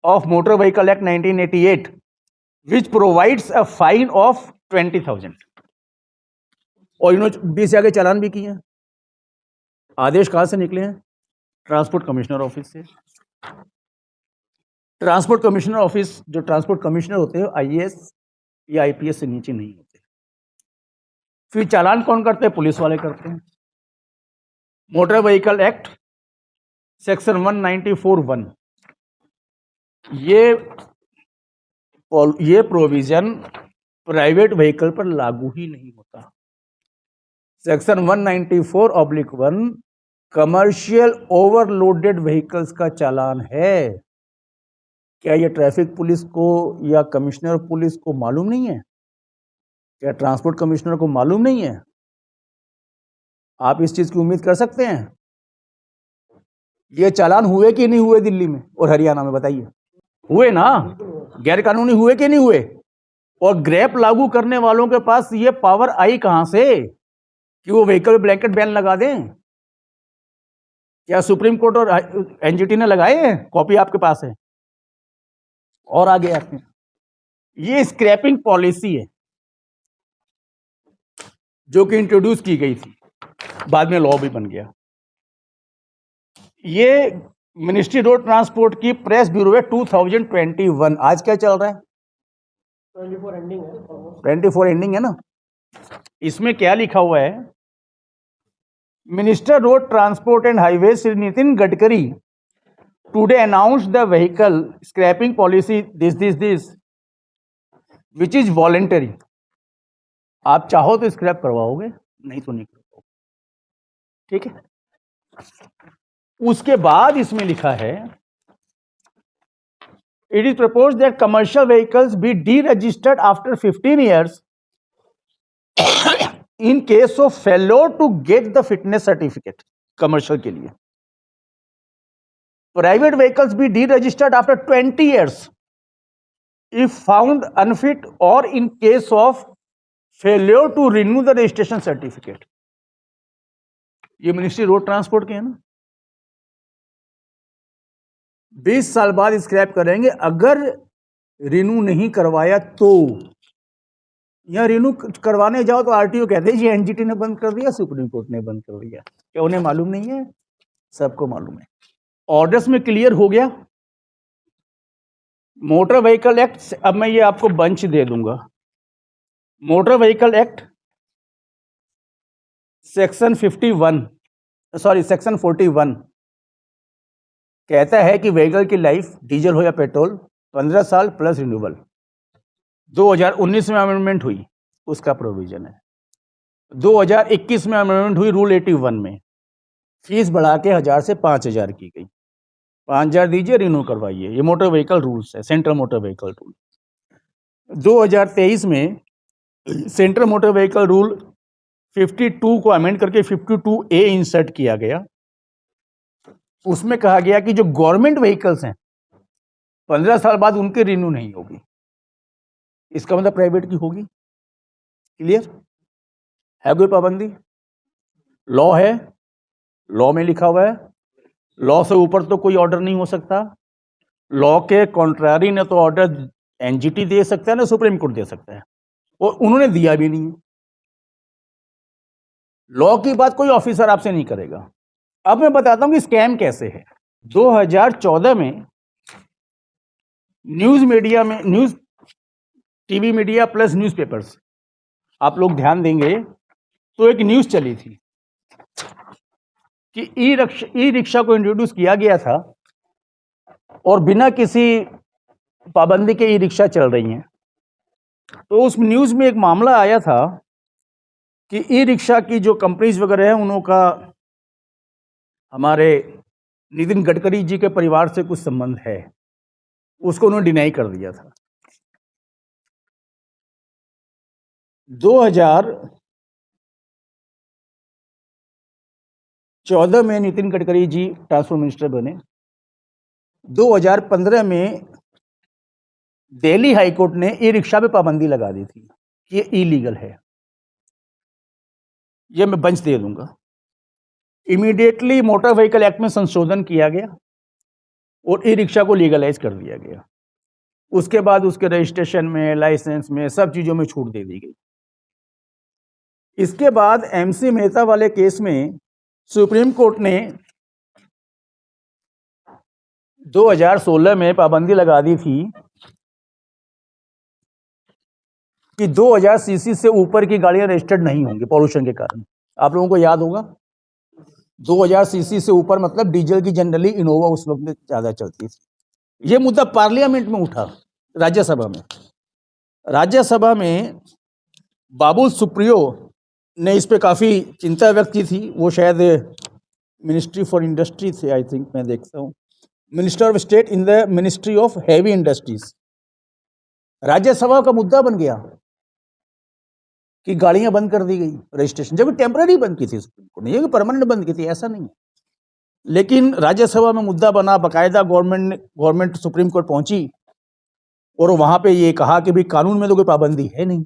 of Motor Vehicle Act 1988, which provides a fine of 20,000. और इन्होंने 20 आगे चालान भी किए हैं। आदेश कहाँ से निकले हैं? ट्रांसपोर्ट कमिश्नर ऑफिस से। ट्रांसपोर्ट कमिश्नर ऑफिस, जो ट्रांसपोर्ट कमिश्नर होते हैं IAS या IPS से नीचे नहीं होते। फिर चालान कौन करते हैं? पुलिस वाले करते हैं। मोटर व्हीकल एक्ट सेक्शन 194(1) ये प्रोविजन प्राइवेट व्हीकल पर लागू ही नहीं होता। सेक्शन 194(1) कमर्शियल ओवरलोडेड व्हीकल्स का चालान है। क्या ये ट्रैफिक पुलिस को या कमिश्नर पुलिस को मालूम नहीं है? क्या ट्रांसपोर्ट कमिश्नर को मालूम नहीं है? आप इस चीज की उम्मीद कर सकते हैं? ये चालान हुए कि नहीं हुए दिल्ली में और हरियाणा में? बताइए। हुए ना? गैर कानूनी हुए कि नहीं हुए? और ग्रैप लागू करने वालों के पास ये पावर आई कहां से कि वो व्हीकल ब्लैंकेट बैन लगा दें? क्या सुप्रीम कोर्ट और NGT ने लगाए हैं? कॉपी आपके पास है। और आगे आते हैं, ये स्क्रैपिंग पॉलिसी है जो कि इंट्रोड्यूस की गई थी, बाद में लॉ भी बन गया। ये मिनिस्ट्री रोड ट्रांसपोर्ट की प्रेस ब्यूरो है 2021। आज क्या चल रहा है? 24 एंडिंग है almost। 24 एंडिंग है ना। इसमें क्या लिखा हुआ है? Minister road transport and highway Shri Nitin Gadkari today announced the vehicle scrapping policy this which is voluntary. आप चाहो तो स्क्रैप करवाओगे, नहीं तो नहीं करवाओगे। ठीक है। उसके बाद इसमें लिखा है it is propose that commercial vehicles be deregistered after 15 years in case of failure to get the fitness certificate. Commercial के लिए private vehicles be deregistered after 20 years if found unfit or in case of failure to renew the registration certificate. ये ministry road transport के है ना। 20 साल बाद scrap करेंगे अगर रिन्यू नहीं करवाया तो। या रिन्यू करवाने जाओ तो RTO कहते हैं जी NGT ने बंद कर दिया, सुप्रीम कोर्ट ने बंद कर दिया। क्या उन्हें मालूम नहीं है? सबको मालूम है। ऑर्डर्स में क्लियर हो गया। मोटर व्हीकल एक्ट, अब मैं ये आपको बंच दे दूंगा। मोटर व्हीकल एक्ट सेक्शन 41 कहता है कि व्हीकल की लाइफ, डीजल हो या पेट्रोल, 15 साल प्लस रिन्यूअल। 2019 में अमेंडमेंट हुई, उसका प्रोविजन है। 2021 में अमेंडमेंट हुई रूल 81 में, फीस बढ़ा के 1000 से 5000 की गई। 5000 दीजिए, रिन्यू करवाइए। ये मोटर व्हीकल रूल्स है, सेंट्रल मोटर व्हीकल रूल। 2023 में सेंट्रल मोटर व्हीकल रूल 52 को अमेंड करके 52A इंसर्ट किया गया। उसमें कहा गया कि जो गवर्नमेंट व्हीकल्स हैं 15 साल बाद उनकी रिन्यू नहीं होगी। इसका मतलब प्राइवेट की होगी। क्लियर है? कोई पाबंदी? लॉ है, लॉ में लिखा हुआ है। लॉ से ऊपर तो कोई ऑर्डर नहीं हो सकता। लॉ के कॉन्ट्रारी ने तो ऑर्डर NGT दे सकता है ना सुप्रीम कोर्ट दे सकता है, और उन्होंने दिया भी नहीं। लॉ की बात कोई ऑफिसर आपसे नहीं करेगा। अब मैं बताता हूं कि स्कैम कैसे है। 2014 में न्यूज मीडिया में, news TV media plus newspapers, आप लोग ध्यान देंगे तो एक न्यूज चली थी कि ई रिक्शा को इंट्रोड्यूस किया गया था और बिना किसी पाबंदी के ई रिक्शा चल रही हैं। तो उस न्यूज़ में एक मामला आया था कि ई रिक्शा की जो कंपनीज वगैरह हैं उनका हमारे नितिन गडकरी जी के परिवार से कुछ संबंध है, उसको उन्होंने डिनाई कर दिया था। 2014 में नितिन गडकरी जी ट्रांसपोर्ट मिनिस्टर बने। 2015 में दिल्ली हाई कोर्ट ने ई रिक्शा पे पाबंदी लगा दी थी कि ये इलीगल है। ये मैं बंच दे दूंगा। इमीडिएटली मोटर व्हीकल एक्ट में संशोधन किया गया और ई रिक्शा को लीगलाइज कर दिया गया। उसके बाद उसके रजिस्ट्रेशन में, लाइसेंस में, सब चीज़ों में छूट दे दी गई। इसके बाद एमसी मेहता वाले केस में सुप्रीम कोर्ट ने 2016 में पाबंदी लगा दी थी कि 2000 सीसी से ऊपर की गाड़ियां रजिस्टर्ड नहीं होंगी पॉल्यूशन के कारण। आप लोगों को याद होगा 2000 सीसी से ऊपर मतलब डीजल की जनरली इनोवा उस वक्त में ज़्यादा चलती थी। ये मुद्दा पार्लियामेंट में उठा, राज्यसभा में। राज्यसभा में बाबुल सुप्रियो ने इस पे काफ़ी चिंता व्यक्त की थी। वो शायद मिनिस्ट्री फॉर इंडस्ट्री थे, आई थिंक, मैं देखता हूँ, minister of state in the ministry of heavy industries. Rajya Sabha का मुद्दा बन गया कि गाड़ियां बंद कर दी गई रजिस्ट्रेशन, जब टेम्पररी बंद की थी सुप्रीम कोर्ट ने, ये परमानेंट बंद की थी, ऐसा नहीं है। लेकिन राज्यसभा में मुद्दा बना, बाकायदा गवर्नमेंट सुप्रीम कोर्ट पहुंची और वहां पे ये कहा कि भाई कानून में तो कोई पाबंदी है नहीं,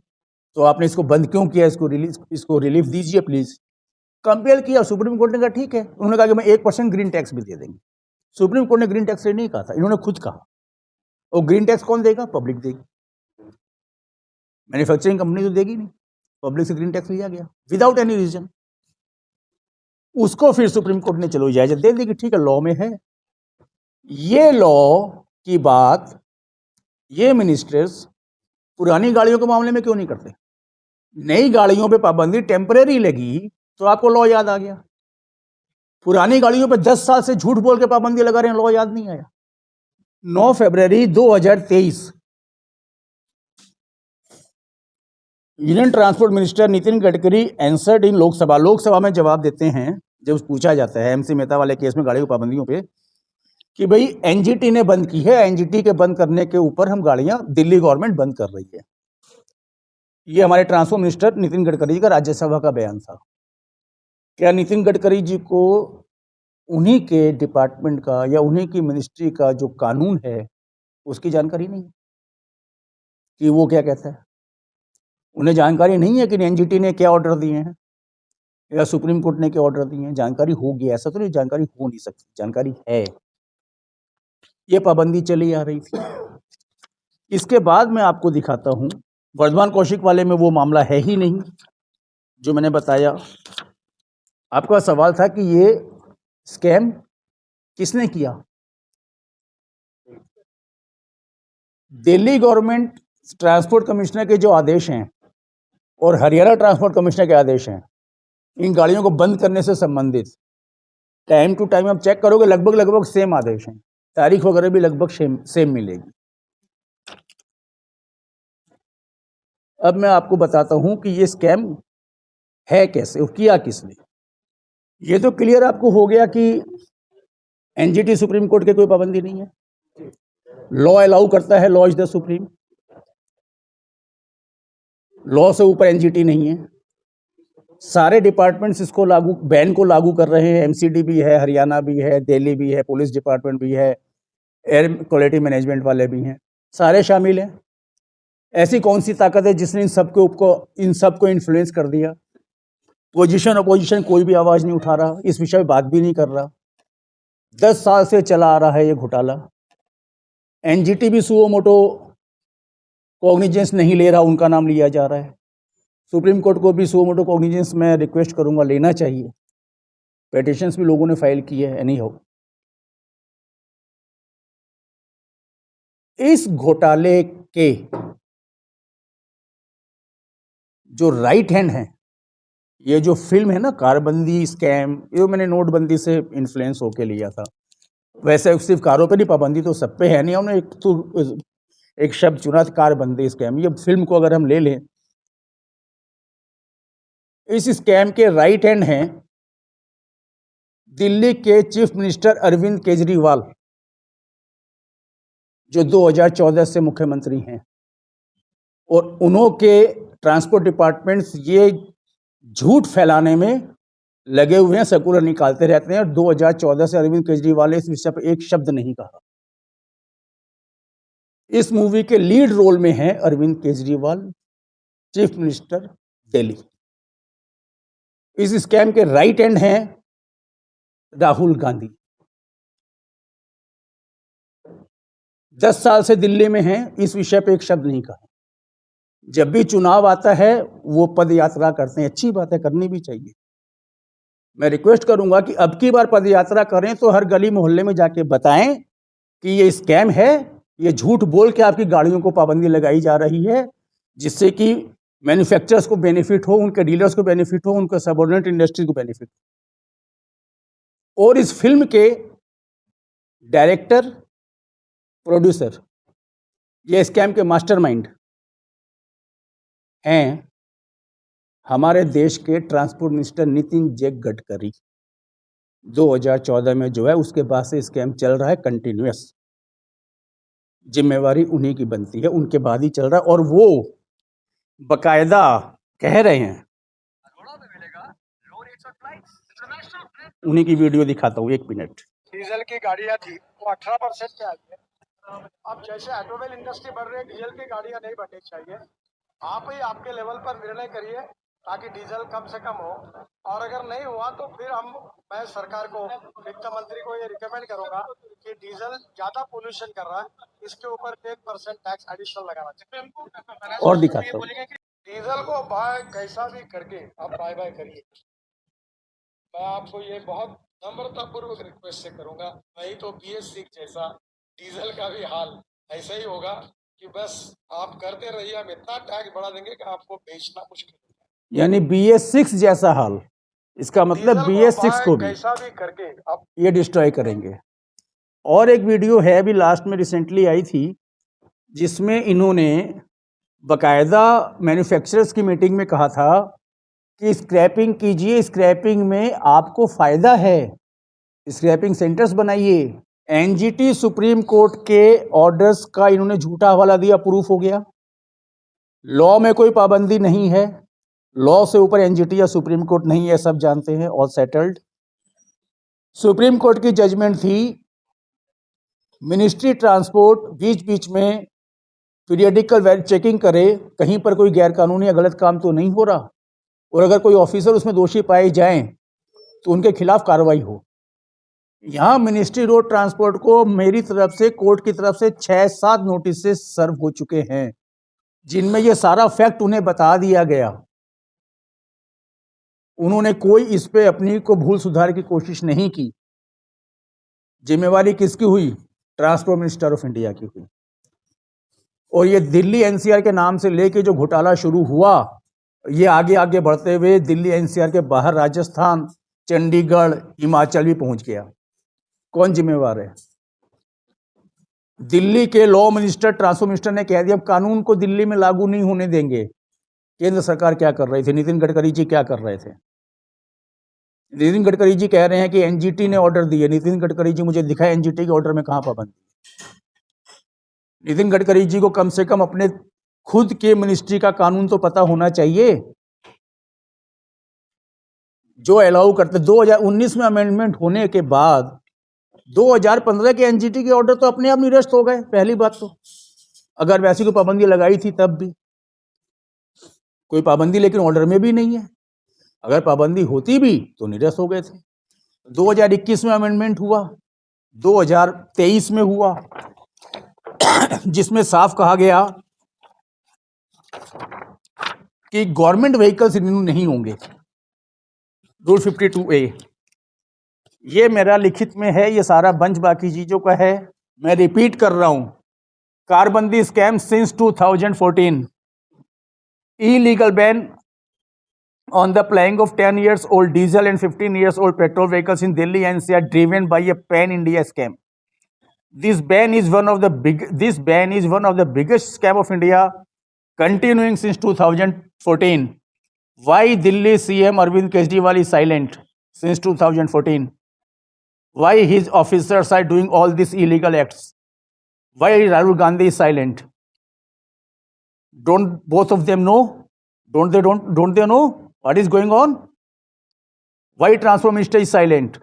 तो आपने इसको बंद क्यों किया, इसको रिलीफ दीजिए प्लीज। कंपेयर किया, सुप्रीम कोर्ट ने कहा ठीक है। उन्होंने कहा कि मैं 1% ग्रीन टैक्स भी दे देंगे। सुप्रीम कोर्ट ने ग्रीन टैक्स नहीं कहा था, इन्होंने खुद कहा। और ग्रीन टैक्स कौन देगा? पब्लिक देगी, मैन्युफैक्चरिंग कंपनी तो देगी नहीं। पब्लिक से ग्रीन टैक्स लिया गया विदाउट एनी रीजन। उसको फिर सुप्रीम कोर्ट ने चलो इजाजत दे दी कि ठीक है, लॉ में है। ये लॉ की बात ये मिनिस्टर्स पुरानी गाड़ियों के मामले में क्यों नहीं करते? नई गाड़ियों पे पाबंदी टेम्परेरी लगी तो आपको लॉ याद आ गया। पुरानी गाड़ियों पे 10 साल से झूठ बोल के पाबंदी लगा रहे हैं, लॉ याद नहीं आया। 9 फरवरी 2023 union transport minister Nitin Gadkari answered इन लोकसभा में जवाब देते हैं जब पूछा जाता है एमसी मेहता वाले केस में गाड़ी की पाबंदियों पे कि भाई एनजीटी ने बंद की है, एनजीटी के बंद करने के ऊपर हम गाड़ियां दिल्ली गवर्नमेंट बंद कर रही है। ये हमारे ट्रांसपोर्ट मिनिस्टर नितिन गडकरी का राज्यसभा का बयान था। क्या नितिन गडकरी जी को उन्हीं के डिपार्टमेंट का या उन्हीं की मिनिस्ट्री का जो कानून है उसकी जानकारी नहीं कि वो क्या कहता है? उन्हें जानकारी नहीं है कि एनजीटी ने क्या ऑर्डर दिए हैं या सुप्रीम कोर्ट ने क्या ऑर्डर दिए हैं। जानकारी होगी, ऐसा तो नहीं जानकारी हो नहीं सकती, जानकारी है। ये पाबंदी चली आ रही थी। इसके बाद मैं आपको दिखाता हूं, वर्धमान कौशिक वाले में वो मामला है ही नहीं जो मैंने बताया। आपका सवाल था कि ये स्कैम किसने किया? दिल्ली गवर्नमेंट ट्रांसपोर्ट कमिश्नर के जो आदेश हैं और हरियाणा ट्रांसपोर्ट कमिश्नर के आदेश हैं, इन गाड़ियों को बंद करने से संबंधित टाइम टू टाइम आप चेक करोगे, लगभग सेम आदेश हैं, तारीख वगैरह भी लगभग सेम मिलेगी। अब मैं आपको बताता हूं कि ये स्कैम है कैसे और किया किसने। ये तो क्लियर आपको हो गया कि एनजीटी सुप्रीम कोर्ट के कोई पाबंदी नहीं है, लॉ अलाउ करता है, law is the supreme, law से ऊपर एनजीटी नहीं है। सारे डिपार्टमेंट्स इसको बैन को लागू कर रहे हैं। एमसीडी भी है, हरियाणा भी है, दिल्ली भी है, पुलिस डिपार्टमेंट भी है, एयर क्वालिटी मैनेजमेंट वाले भी हैं, सारे शामिल हैं। ऐसी कौन सी ताकत है जिसने इन सबको इन्फ्लुएंस कर दिया? पोजीशन अपोजिशन कोई भी आवाज़ नहीं उठा रहा, इस विषय में बात भी नहीं कर रहा। 10 साल से चला आ रहा है ये घोटाला। एनजीटी भी सुओ मोटो कॉग्निजेंस नहीं ले रहा, उनका नाम लिया जा रहा है। सुप्रीम कोर्ट को भी सुओ मोटो कॉग्निजेंस मैं रिक्वेस्ट करूंगा लेना चाहिए। पेटिशंस भी लोगों ने फाइल की है। एनी हाउ, इस घोटाले के जो राइट हैंड हैं, ये जो फिल्म है ना कारबंदी स्कैम, ये मैंने नोटबंदी से इन्फ्लुएंस होके लिया था। वैसे सिर्फ कारों पे नहीं पाबंदी तो सब पे है नहीं, हमने एक शब्द चुना था कारबंदी स्कैम। ये फिल्म को अगर हम ले लें, इस स्कैम के राइट हैंड हैं दिल्ली के चीफ मिनिस्टर अरविंद केजरीवाल, जो 2014 से मुख्यमंत्री हैं, और उन्हों के ट्रांसपोर्ट डिपार्टमेंट्स ये झूठ फैलाने में लगे हुए हैं, सर्कुलर निकालते रहते हैं। और 2014 से अरविंद केजरीवाल ने इस विषय पर एक शब्द नहीं कहा। इस मूवी के लीड रोल में है अरविंद केजरीवाल, चीफ मिनिस्टर दिल्ली। इस स्कैम के राइट हैंड हैं राहुल गांधी। 10 साल से दिल्ली में हैं, इस विषय पे एक शब्द नहीं कहा। जब भी चुनाव आता है वो पद यात्रा करते हैं, अच्छी बात है, करनी भी चाहिए। मैं रिक्वेस्ट करूंगा कि अब की बार पद यात्रा करें तो हर गली मोहल्ले में जाके बताएं कि ये स्कैम है, ये झूठ बोल के आपकी गाड़ियों को पाबंदी लगाई जा रही है, जिससे कि मैन्युफैक्चरर्स को बेनिफिट हो, उनके डीलर्स को बेनिफिट हो, उनके सबऑर्डिनेट इंडस्ट्री को बेनिफिट हो। और इस फिल्म के डायरेक्टर, प्रोड्यूसर, ये स्कैम के मास्टरमाइंड हैं हमारे देश के ट्रांसपोर्ट मिनिस्टर नितिन गडकरी। 2014 में जो है उसके बाद से स्कैम चल रहा है कंटिन्यूअस, जिम्मेवारी उन्हीं की बनती है, उनके बाद ही चल रहा है। और वो बकायदा कह रहे हैं, उन्हीं की वीडियो दिखाता हूँ, 1 मिनट। डीजल की गाड़ियां थी वो 18% पे आई है। अब जैसे ऑटोमोबाइल इंडस्ट्री बढ़ रही है, डीजल की गाड़ियां नहीं बढ़नी चाहिए। आप ही आपके लेवल पर निर्णय करिए ताकि डीजल कम से कम हो, और अगर नहीं हुआ तो फिर मैं सरकार को, वित्त मंत्री को ये रिकमेंड करूंगा कि डीजल ज्यादा पोल्यूशन कर रहा है, इसके ऊपर 10% टैक्स एडिशनल लगाना चाहिए। और दिखाता हूँ। डीजल को बाय कैसा भी करके आप बाय बाय करिए। मैं आपको ये बहुत नम्रता पूर्वक रिक्वेस्ट से करूंगा, नहीं तो BS6 जैसा डीजल का भी हाल ऐसा ही होगा कि बस आप करते रहिए, हम इतना टैक्स बढ़ा देंगे कि आपको बेचना मुश्किल हो जाए। यानी BS6 जैसा हाल, इसका मतलब BS6 को भी कैसा भी करके आप ये डिस्ट्रॉय करेंगे। और एक वीडियो है अभी लास्ट में रिसेंटली आई थी, जिसमें इन्होंने बकायदा मैन्युफैक्चरर्स की मीटिंग में कहा था कि स्क्रैपिंग कीजिए, स्क्रैपिंग में आपको फायदा है, स्क्रैपिंग सेंटर्स बनाइए। एनजीटी सुप्रीम कोर्ट के ऑर्डर्स का इन्होंने झूठा हवाला दिया, प्रूफ हो गया। लॉ में कोई पाबंदी नहीं है, लॉ से ऊपर एनजीटी या सुप्रीम कोर्ट नहीं है, सब जानते हैं, ऑल सेटल्ड। सुप्रीम कोर्ट की जजमेंट थी, मिनिस्ट्री ट्रांसपोर्ट बीच बीच में पीरियडिकल चेकिंग करे, कहीं पर कोई गैरकानूनी या गलत काम तो नहीं हो रहा, और अगर कोई ऑफिसर उसमें दोषी पाए जाएं तो उनके खिलाफ कार्रवाई हो। यहाँ मिनिस्ट्री रोड ट्रांसपोर्ट को मेरी तरफ से, कोर्ट की तरफ से 6-7 नोटिस सर्व हो चुके हैं, जिनमें ये सारा फैक्ट उन्हें बता दिया गया। उन्होंने कोई इस पे अपनी को भूल सुधार की कोशिश नहीं की। जिम्मेवारी किसकी हुई? ट्रांसपोर्ट मिनिस्टर ऑफ इंडिया की हुई। और ये दिल्ली एनसीआर के नाम से लेके जो घोटाला शुरू हुआ, ये आगे आगे बढ़ते हुए दिल्ली एनसीआर के बाहर राजस्थान, चंडीगढ़, हिमाचल भी पहुंच गया। कौन जिम्मेवार है? दिल्ली के लॉ मिनिस्टर, ट्रांसपोर्ट मिनिस्टर ने कह दिया, अब कानून को दिल्ली में लागू नहीं होने देंगे। केंद्र सरकार क्या कर रही थी? नितिन गडकरी जी क्या कर रहे थे? नितिन गडकरी जी कह रहे हैं कि एनजीटी ने ऑर्डर दिए। नितिन गडकरी जी मुझे दिखाए एनजीटी के ऑर्डर में कहां पाबंदी? नितिन गडकरी जी को कम से कम अपने खुद के मिनिस्ट्री का कानून तो पता होना चाहिए, जो अलाउ करते। 2019 में अमेंडमेंट होने के बाद 2015 के एनजीटी के ऑर्डर तो अपने आप निरस्त हो गए। पहली बात तो, अगर वैसी कोई पाबंदी लगाई थी तब भी कोई पाबंदी, लेकिन ऑर्डर में भी नहीं है। अगर पाबंदी होती भी तो निरस्त हो गए थे। 2021 में अमेंडमेंट हुआ, 2023 में हुआ, जिसमें साफ कहा गया कि गवर्नमेंट व्हीकल्स रिन्यू नहीं होंगे। रूल 52A, ये मेरा लिखित में है, ये सारा बंच बाकी चीजों का है। मैं रिपीट कर रहा हूं, कारबंदी scam since 2014, illegal ban on the plying of 10 years old diesel and 15 years old petrol vehicles in Delhi NCR driven by a pan-India scam. This ban is one of the biggest scam of India, continuing since 2014. Why Delhi CM Arvind Kejriwal is silent since 2014? Why his officers are doing all these illegal acts? Why Rahul Gandhi is silent? Don't both of them know? Don't they know what is going on? Why transport minister is silent?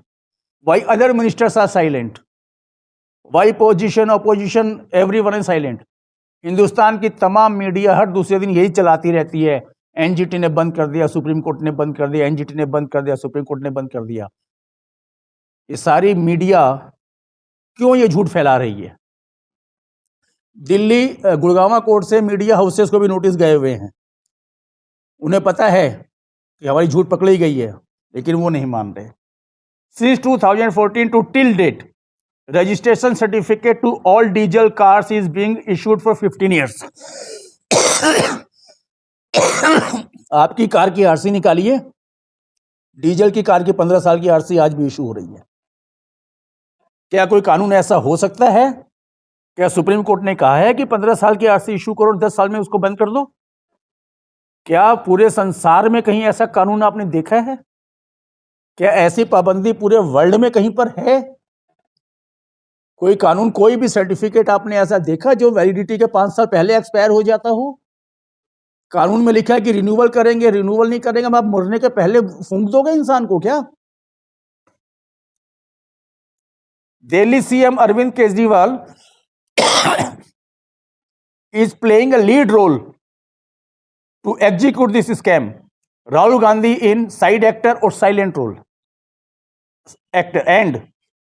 Why other ministers are silent? Why opposition, everyone is silent? Hindustan की तमाम media हर दूसरे दिन यही चलाती रहती है, NGT ने बंद कर दिया, सुप्रीम कोर्ट ने बंद कर दिया, एनजीटी ने बंद कर दिया, सुप्रीम कोर्ट ने बंद कर दिया। ये सारी मीडिया क्यों ये झूठ फैला रही है? दिल्ली गुड़गांव कोर्ट से मीडिया हाउसेस को भी नोटिस गए हुए हैं। उन्हें पता है कि हमारी झूठ पकड़ी गई है, लेकिन वो नहीं मान रहे। Since 2014 to till date registration certificate to all diesel cars is being issued for 15 years. आपकी कार की आरसी निकालिए, डीजल की कार की 15 साल की आरसी आज भी इशू हो रही है। क्या कोई कानून ऐसा हो सकता है? क्या सुप्रीम कोर्ट ने कहा है कि 15 साल की आरसी इशू करो और 10 साल में उसको बंद कर दो? क्या पूरे संसार में कहीं ऐसा कानून आपने देखा है? क्या ऐसी पाबंदी पूरे वर्ल्ड में कहीं पर है? कोई कानून, कोई भी सर्टिफिकेट आपने ऐसा देखा जो वैलिडिटी के 5 साल पहले एक्सपायर हो जाता हो? कानून में लिखा है कि रिन्यूअल करेंगे, रिन्यूअल नहीं करेंगे, अब आप मरने के पहले फूंक दोगे इंसान को क्या? Delhi CM Arvind Kejriwal is playing a lead role to execute this scam. Rahul Gandhi in side actor or silent role actor, and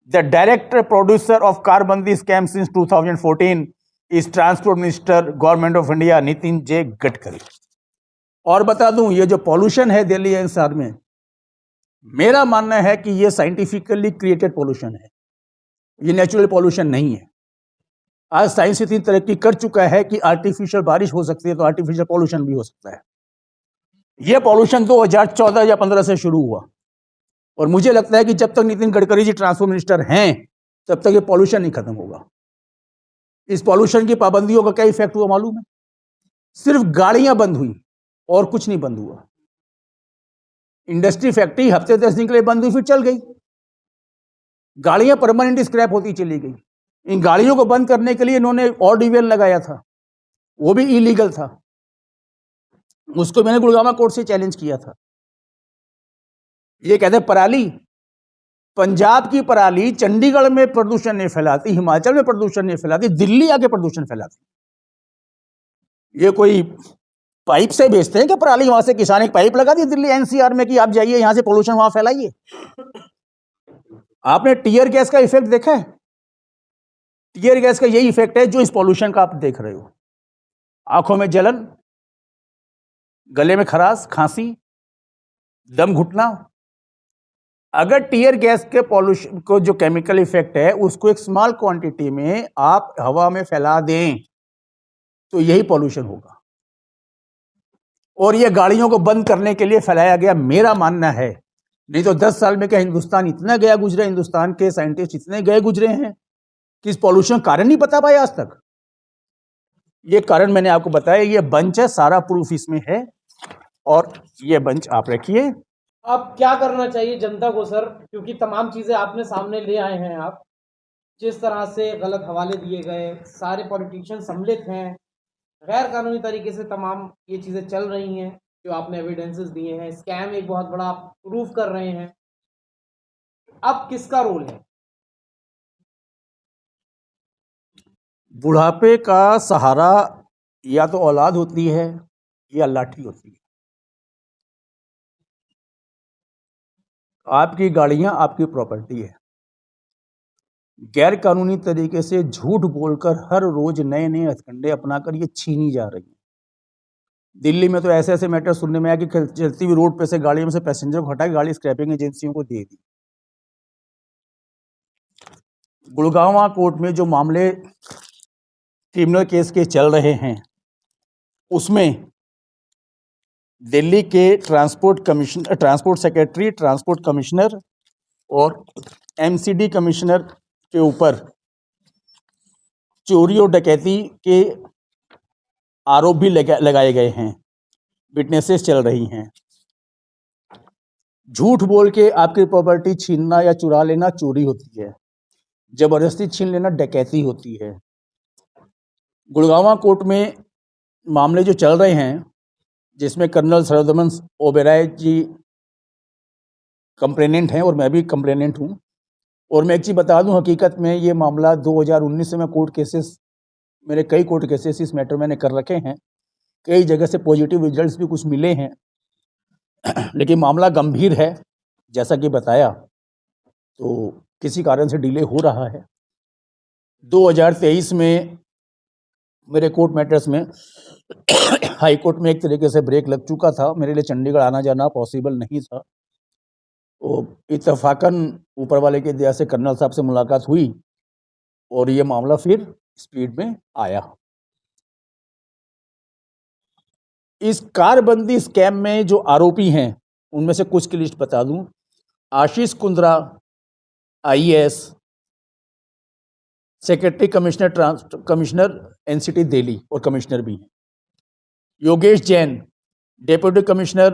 the director producer of car bandi scam since 2014 is Transport Minister, Government of India, Nitin J Gadkari. और बता दूं, ये जो pollution है Delhi NCR में, मेरा मानना है कि ये साइंटिफिकली क्रिएटेड पॉल्यूशन है, ये नेचुरल पॉल्यूशन नहीं है। आज साइंस इतनी तरक्की कर चुका है कि आर्टिफिशियल बारिश हो सकती है, तो आर्टिफिशियल पॉल्यूशन भी हो सकता है। यह पॉल्यूशन 2014 या 15 से शुरू हुआ, और मुझे लगता है कि जब तक नितिन गडकरी जी ट्रांसपोर्ट मिनिस्टर हैं तब तक ये पॉल्यूशन नहीं खत्म होगा। इस पॉल्यूशन की पाबंदियों का क्या इफेक्ट हुआ मालूम है? सिर्फ गाड़ियां बंद हुई और कुछ नहीं बंद हुआ। इंडस्ट्री फैक्ट्री हफ्ते 10 दिन के लिए बंद हुई, फिर चल गई। गाड़ियां परमानेंट स्क्रैप होती चली गई। इन गाड़ियों को बंद करने के लिए इन्होंने ऑर्डिवेल लगाया था, वो भी इलीगल था। उसको मैंने गुड़गांव कोर्ट से चैलेंज किया था। ये कहते पराली, पंजाब की पराली चंडीगढ़ में प्रदूषण नहीं फैलाती, हिमाचल में प्रदूषण नहीं फैलाती, दिल्ली आके प्रदूषण फैलाती। ये कोई पाइप से भेजते हैं कि पराली? वहां से किसान एक पाइप लगा दी दिल्ली एनसीआर में कि आप जाइए यहां से पोल्यूशन वहां फैलाइए। आपने टीयर गैस का इफेक्ट देखा है? टीयर गैस का यही इफेक्ट है जो इस पॉल्यूशन का आप देख रहे हो। आंखों में जलन, गले में खराश, खांसी, दम घुटना। अगर टीयर गैस के पॉल्यूशन को जो केमिकल इफेक्ट है उसको एक स्मॉल क्वांटिटी में आप हवा में फैला दें तो यही पॉल्यूशन होगा। और ये गाड़ियों को बंद करने के लिए फैलाया गया, मेरा मानना है। नहीं तो 10 साल में क्या हिंदुस्तान इतना गया गुजरे, हिंदुस्तान के साइंटिस्ट इतने गए गुजरे हैं कि इस पॉल्यूशन कारण नहीं पता पाए आज तक। ये कारण मैंने आपको बताया, ये बंच है, सारा प्रूफ इसमें है, और ये बंच आप रखिए। अब क्या करना चाहिए जनता को सर, क्योंकि तमाम चीजें आपने सामने ले आए हैं आप, जिस तरह से गलत हवाले दिए गए, सारे पॉलिटिशियन सम्मिलित हैं, गैर कानूनी तरीके से तमाम ये चीजें चल रही हैं जो आपने एविडेंसेस दिए हैं, स्कैम एक बहुत बड़ा प्रूफ कर रहे हैं। अब किसका रोल है? बुढ़ापे का सहारा या तो औलाद होती है या लाठी होती है। आपकी गाड़ियां आपकी प्रॉपर्टी है। गैर कानूनी तरीके से झूठ बोलकर हर रोज नए नए हथकंडे अपनाकर ये छीनी जा रही है। दिल्ली में तो ऐसे ऐसे मैटर सुनने में आया कि चलती हुई रोड पे से गाड़ियों में से पैसेंजर को हटा के गाड़ी स्क्रैपिंग एजेंसियों को दे दी। गुड़गांव कोर्ट में जो मामले क्रिमिनल केस के चल रहे हैं उसमें दिल्ली के ट्रांसपोर्ट सेक्रेटरी, ट्रांसपोर्ट कमिश्नर और एमसीडी कमिश्नर के ऊपर चोरी और डकैती के आरोप भी लगाए गए हैं। विटनेसेस चल रही हैं। झूठ बोल के आपकी प्रॉपर्टी छीनना या चुरा लेना चोरी होती है, जबरदस्ती छीन लेना डकैती होती है। गुड़गांव कोर्ट में मामले जो चल रहे हैं जिसमें कर्नल सरदमन ओबेराय जी कंप्लेनेंट हैं और मैं भी कंप्लेनेंट हूं। और मैं एक चीज़ बता दूं, हकीकत में ये मामला 2019 से मैं मेरे कई कोर्ट केसेस इस मैटर मैंने कर रखे हैं। कई जगह से पॉजिटिव रिजल्ट्स भी कुछ मिले हैं लेकिन मामला गंभीर है जैसा कि बताया, तो किसी कारण से डिले हो रहा है। 2023 में मेरे कोर्ट मैटर्स में हाई कोर्ट में एक तरीके से ब्रेक लग चुका था, मेरे लिए चंडीगढ़ आना जाना पॉसिबल नहीं था। तो इत्तेफाकन ऊपर वाले की दया से कर्नल साहब से मुलाकात हुई और ये मामला फिर स्पीड में आया। इस कारबंदी स्कैम में जो आरोपी हैं उनमें से कुछ की लिस्ट बता दूं। Ashish Kundra, IAS, secretary commissioner NCT Delhi और कमिश्नर भी हैं। Yogesh Jain, deputy commissioner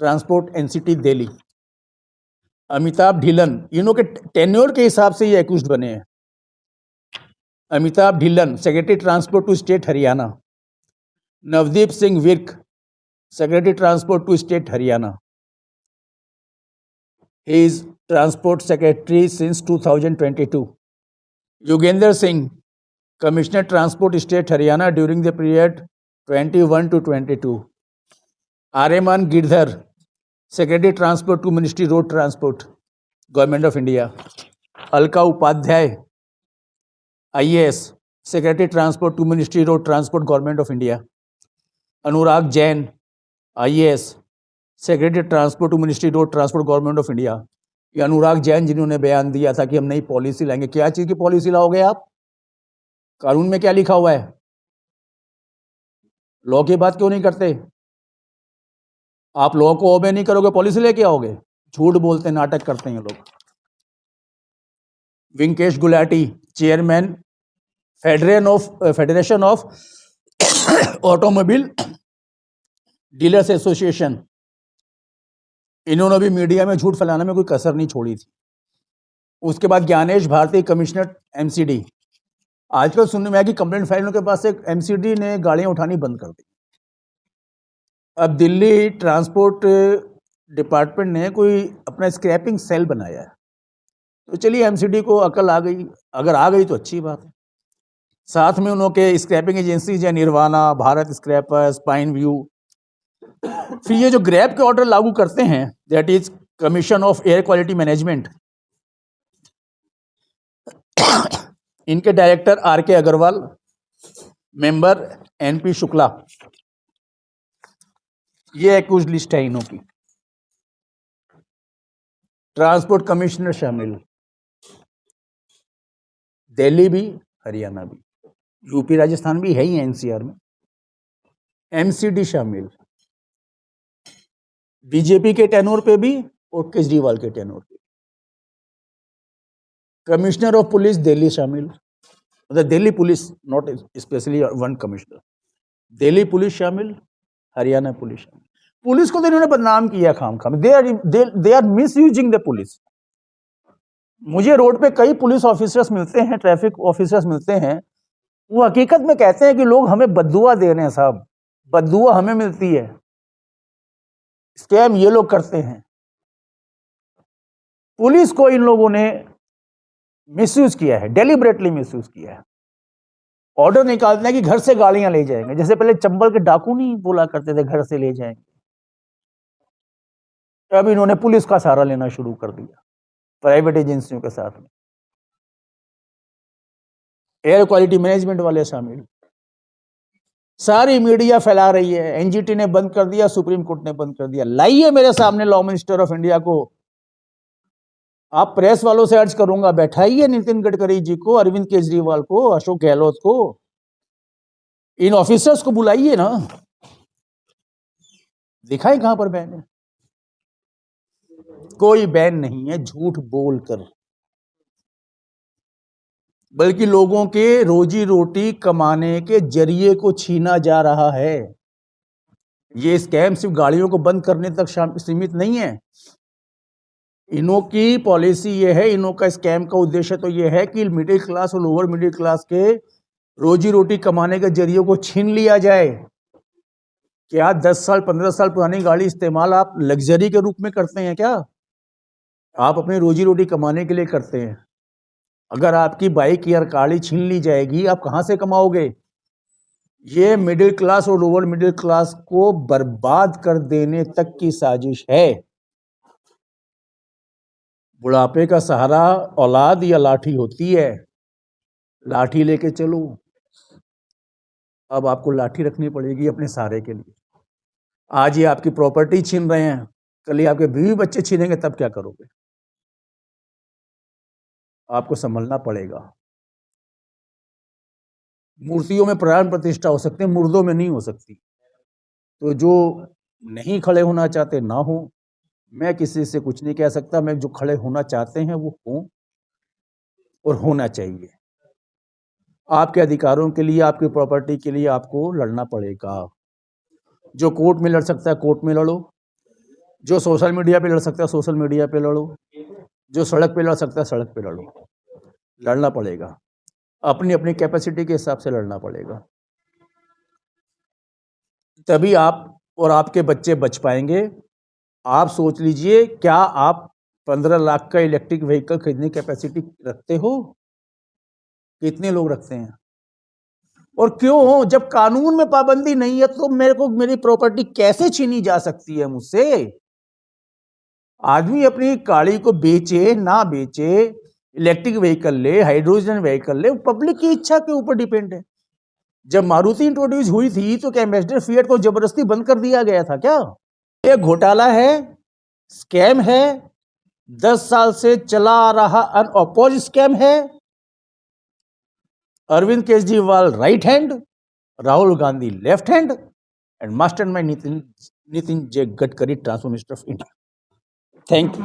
transport NCT Delhi. Amitabh Dhillon, इन्हों के टेन्योर के हिसाब से ये एक्यूज्ड बने हैं। Amitabh Dhillon, secretary transport to state Haryana. Navdeep Singh Virk, secretary transport to state Haryana. He is transport secretary since 2022। Yogendra Singh, commissioner transport state Haryana during the period 21 to 22। Aryaman Girdhar, secretary transport to ministry road transport, government of India. Alka Upadhyay, IAS, secretary transport to ministry road transport, government of India. Anurag Jain, IAS, secretary transport to ministry road transport, government of India. ये अनुराग जैन जिन्होंने बयान दिया था कि हम नई policy लाएंगे। क्या चीज़ की पॉलिसी लाओगे आप? कानून में क्या लिखा हुआ है? लॉ की बात क्यों नहीं करते? आप लॉ को ओबे नहीं करोगे, पॉलिसी लेके आओगे? झूठ बोलते हैं, नाटक करते हैं लोग। Vinkesh Gulati, chairman federation of automobile dealers association. इन्होंने भी मीडिया में झूठ फैलाने में कोई कसर नहीं छोड़ी थी। उसके बाद ज्ञानेश भारती, कमिश्नर एमसीडी। आजकल सुनने में आया कि कंप्लेंट फाइल के पास एक एमसीडी ने गाड़ियां उठानी बंद कर दी। अब दिल्ली ट्रांसपोर्ट डिपार्टमेंट ने कोई अपना स्क्रैपिंग सेल बनाया है। तो चलिए एमसीडी को अकल आ गई, अगर आ गई तो अच्छी बात है। साथ में उन्होंने स्क्रैपिंग एजेंसीज है nirvana, Bharat scraper, spine view. फिर ये जो ग्रैब के ऑर्डर लागू करते हैं, that is commission of air quality management. इनके डायरेक्टर आर के अग्रवाल, मेंबर एनपी शुक्ला। ये एक्यूज लिस्ट है इनों की। ट्रांसपोर्ट कमिश्नर शामिल, दिल्ली भी, हरियाणा भी, यूपी राजस्थान भी है ही एनसीआर में। एमसीडी शामिल, बीजेपी के टेनोर पे भी और केजरीवाल के टेनोर पे। कमिश्नर ऑफ पुलिस दिल्ली शामिल, मतलब Delhi police, not specially one commissioner. Delhi police शामिल, हरियाणा पुलिस शामिल। पुलिस को तो इन्होंने बदनाम किया खाम। They are misusing the police. मुझे रोड पे कई पुलिस ऑफिसर्स मिलते हैं, ट्रैफिक ऑफिसर्स मिलते हैं, वो हकीकत में कहते हैं कि लोग हमें बद्दुआ दे रहे हैं साहब, बद्दुआ हमें मिलती है। स्कैम ये लोग करते हैं। पुलिस को इन लोगों ने मिसयूज किया है, डेलिबरेटली मिसयूज किया है। ऑर्डर निकालते हैं कि घर से गाड़ियां ले जाएंगे, जैसे पहले चंबल के डाकू नहीं बोला करते थे घर से ले जाएंगे। अब इन्होंने पुलिस का सहारा लेना शुरू कर दिया प्राइवेट एजेंसियों के साथ में। एयर क्वालिटी मैनेजमेंट वाले शामिल। सारी मीडिया फैला रही है, एनजीटी ने बंद कर दिया, सुप्रीम कोर्ट ने बंद कर दिया। लाइए मेरे सामने लॉ मिनिस्टर ऑफ इंडिया को, आप प्रेस वालों से अर्ज करूंगा, बैठाइए नितिन गडकरी जी को, अरविंद केजरीवाल को, अशोक गहलोत को, इन ऑफिसर्स को बुलाइए ना, दिखाए कहां पर बैन है। कोई बैन नहीं है, झूठ बोलकर, बल्कि लोगों के रोजी रोटी कमाने के जरिए को छीना जा रहा है। ये स्कैम सिर्फ गाड़ियों को बंद करने तक सीमित नहीं है। इनों की पॉलिसी ये है, इनों का स्कैम का उद्देश्य तो ये है कि मिडिल क्लास और लोअर मिडिल क्लास के रोजी रोटी कमाने के जरिए को छीन लिया जाए। क्या 10 साल 15 साल पुरानी गाड़ी इस्तेमाल आप लग्जरी के रूप में करते हैं क्या? आप अपनी रोजी रोटी कमाने के लिए करते हैं। अगर आपकी बाइक या गाड़ी छीन ली जाएगी, आप कहां से कमाओगे? ये मिडिल क्लास और लोअर मिडिल क्लास को बर्बाद कर देने तक की साजिश है। बुढ़ापे का सहारा औलाद या लाठी होती है। लाठी लेके चलो, अब आपको लाठी रखनी पड़ेगी अपने सहारे के लिए। आज ये आपकी प्रॉपर्टी छीन रहे हैं, कल ये आपके बीवी बच्चे छीनेंगे, तब क्या करोगे? आपको संभलना पड़ेगा। मूर्तियों में प्राण प्रतिष्ठा हो सकती है, मुर्दों में नहीं हो सकती। तो जो नहीं खड़े होना चाहते ना हो, मैं किसी से कुछ नहीं कह सकता। मैं जो खड़े होना चाहते हैं वो हों, और होना चाहिए। आपके अधिकारों के लिए, आपकी प्रॉपर्टी के लिए आपको लड़ना पड़ेगा। जो कोर्ट में लड़ सकता है कोर्ट में लड़ो, जो सोशल मीडिया पे लड़ सकता है सोशल मीडिया पे लड़ो, जो सड़क पे लड़ सकता है सड़क पे लड़ो। लड़ना पड़ेगा, अपनी अपनी कैपेसिटी के हिसाब से लड़ना पड़ेगा। तभी आप और आपके बच्चे बच पाएंगे। आप सोच लीजिए, क्या आप 15 लाख का इलेक्ट्रिक व्हीकल खरीदने की कैपेसिटी रखते हो? कितने लोग रखते हैं? और क्यों? जब कानून में पाबंदी नहीं है तो मेरे को मेरी प्रॉपर्टी कैसे छीनी जा सकती है मुझसे? आदमी अपनी गाड़ी को बेचे ना बेचे, इलेक्ट्रिक व्हीकल ले, हाइड्रोजन व्हीकल ले, पब्लिक की इच्छा के ऊपर डिपेंड है। जब मारुति इंट्रोड्यूस हुई थी तो क्या एम्बेसडर फिएट को जबरदस्ती बंद कर दिया गया था क्या? ये घोटाला है, स्कैम है, 10 साल से चला आ रहा अनअपोज स्कैम है। Arvind Kejriwal right hand, Rahul Gandhi left hand, and mastermind Nitin J Gadkari transformation of India. Thank you.